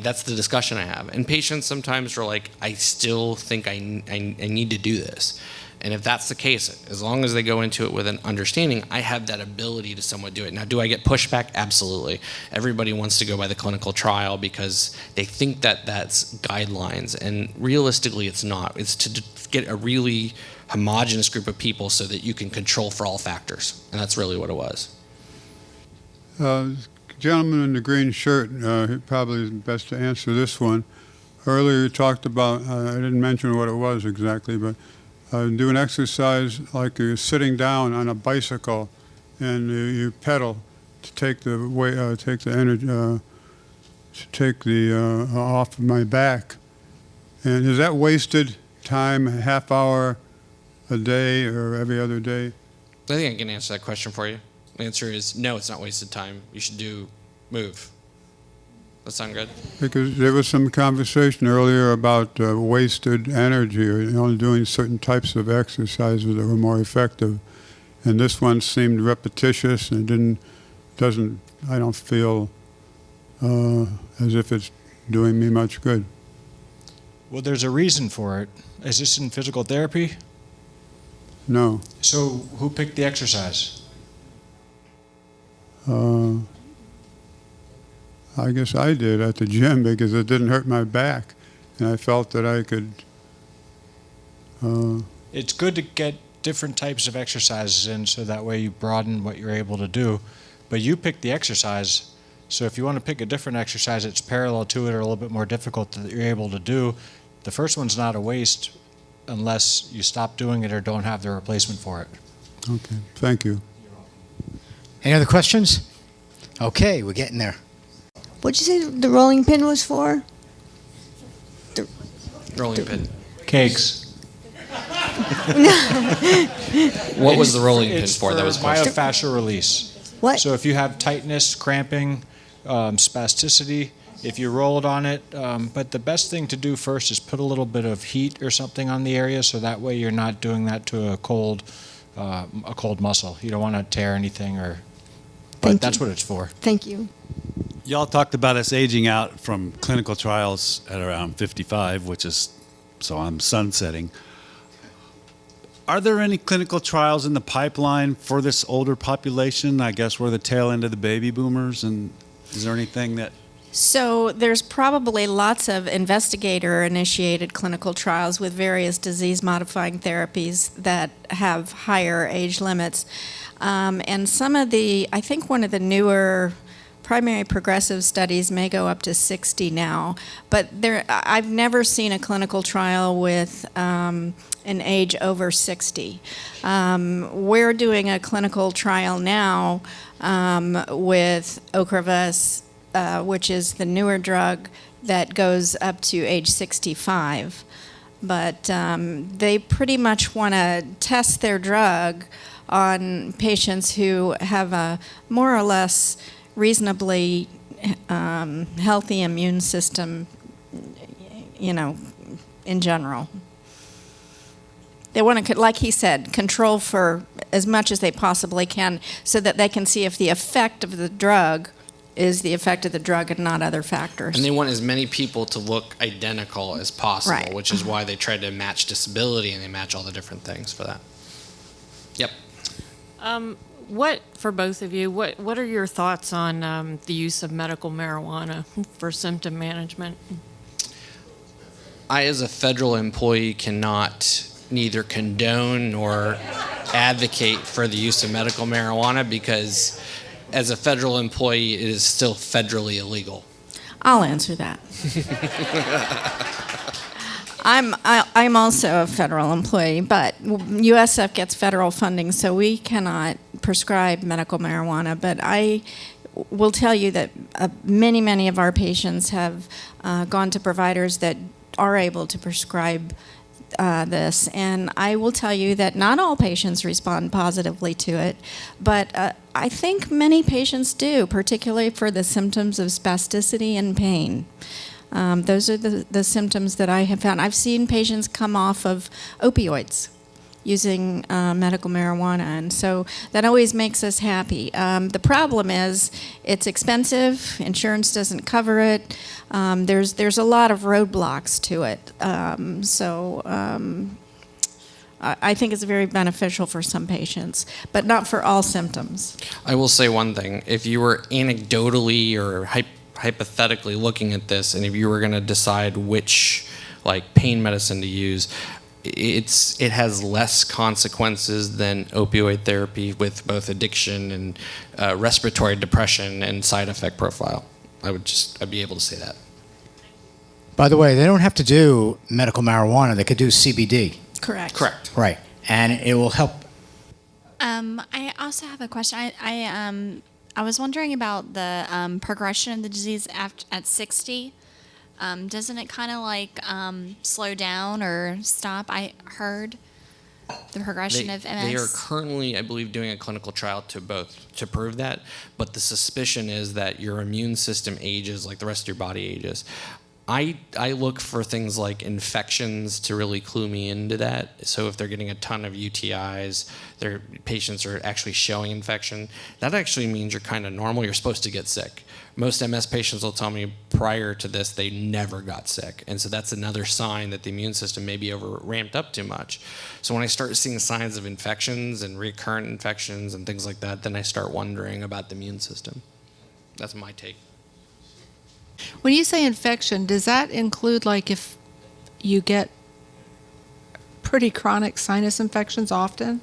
that's the discussion I have. And patients sometimes are like, I still think I need to do this. And if that's the case, as long as they go into it with an understanding, I have that ability to somewhat do it. Now, do I get pushback? Absolutely. Everybody wants to go by the clinical trial because they think that that's guidelines. And realistically, it's not. It's to get a really homogenous group of people so that you can control for all factors. And that's really what it was. Gentleman in the green shirt, probably is best to answer this one. Earlier you talked about, I didn't mention what it was exactly, but do an exercise like you're sitting down on a bicycle and you pedal to take the weight, take the energy, to take the off of my back. And is that wasted time, a half hour a day or every other day? I think I can answer that question for you. The answer is no, it's not wasted time. You should move. That sound good? Because there was some conversation earlier about wasted energy or only doing certain types of exercises that were more effective. And this one seemed repetitious and I don't feel as if it's doing me much good. Well, there's a reason for it. Is this in physical therapy? No. So who picked the exercise? I guess I did at the gym because it didn't hurt my back, and I felt that I could. It's good to get different types of exercises in so that way you broaden what you're able to do. But you picked the exercise, so if you want to pick a different exercise that's parallel to it or a little bit more difficult that you're able to do, the first one's not a waste unless you stop doing it or don't have the replacement for it. Okay, thank you. Any other questions? Okay, we're getting there. What'd you say the rolling pin was for? Rolling pin. Cakes. What was the rolling pin It's for? That was a question. myofascial release. What? So if you have tightness, cramping, spasticity, if you rolled on it, but the best thing to do first is put a little bit of heat or something on the area so that way you're not doing that to a cold muscle. You don't want to tear anything but that's what it's for. Thank you. Y'all talked about us aging out from clinical trials at around 55, so I'm sunsetting. Are there any clinical trials in the pipeline for this older population? I guess we're the tail end of the baby boomers, and is there anything that... So there's probably lots of investigator-initiated clinical trials with various disease-modifying therapies that have higher age limits. And some of I think one of the newer primary progressive studies may go up to 60 now, but I've never seen a clinical trial with an age over 60. We're doing a clinical trial now with Ocrevus, which is the newer drug that goes up to age 65. But they pretty much want to test their drug on patients who have a more or less reasonably healthy immune system, in general. They want to, like he said, control for as much as they possibly can so that they can see if the effect of the drug is the effect of the drug and not other factors. And they want as many people to look identical as possible, Right. which is why they try to match disability and they match all the different things for that. Yep. What, for both of you, what are your thoughts on the use of medical marijuana for symptom management? I, as a federal employee, cannot neither condone nor advocate for the use of medical marijuana because as a federal employee, it is still federally illegal. I'll answer that. I'm also a federal employee, but USF gets federal funding, so we cannot prescribe medical marijuana. But I will tell you that many of our patients have gone to providers that are able to prescribe this, and I will tell you that not all patients respond positively to it, but I think many patients do, particularly for the symptoms of spasticity and pain. Those are the symptoms that I have found. I've seen patients come off of opioids using medical marijuana, and so that always makes us happy. The problem is it's expensive, insurance doesn't cover it, there's a lot of roadblocks to it. I think it's very beneficial for some patients, but not for all symptoms. I will say one thing. If you were anecdotally or hypothetically looking at this, and if you were going to decide which pain medicine to use, it has less consequences than opioid therapy with both addiction and respiratory depression and side effect profile. I'd be able to say that. By the way, they don't have to do medical marijuana. They could do CBD. Correct. Correct. Right. And it will help. I also have a question. I was wondering about the progression of the disease at 60. Doesn't it kind of slow down or stop? I heard the progression of MS. They are currently, I believe, doing a clinical trial to prove that, but the suspicion is that your immune system ages like the rest of your body ages. I look for things like infections to really clue me into that. So if they're getting a ton of UTIs, their patients are actually showing infection, that actually means you're kind of normal. You're supposed to get sick. Most MS patients will tell me prior to this they never got sick. And so that's another sign that the immune system may be over ramped up too much. So when I start seeing signs of infections and recurrent infections and things like that, then I start wondering about the immune system. That's my take. When you say infection, does that include if you get pretty chronic sinus infections often?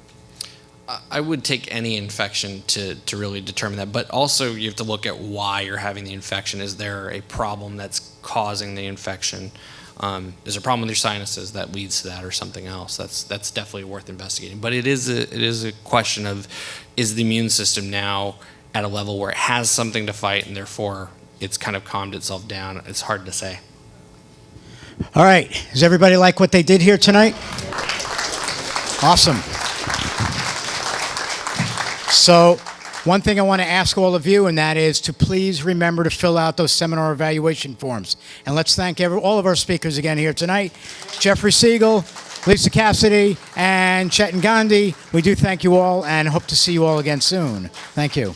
I would take any infection to really determine that, but also you have to look at why you're having the infection. Is there a problem that's causing the infection? Is there a problem with your sinuses that leads to that, or something else? That's definitely worth investigating. But it is a question of, is the immune system now at a level where it has something to fight and therefore it's kind of calmed itself down? It's hard to say. All right. Does everybody like what they did here tonight? Awesome. So one thing I want to ask all of you, and that is to please remember to fill out those seminar evaluation forms. And let's thank all of our speakers again here tonight. Jeffrey Siegel, Lisa Casady, and Chetan Gandhi. We do thank you all and hope to see you all again soon. Thank you.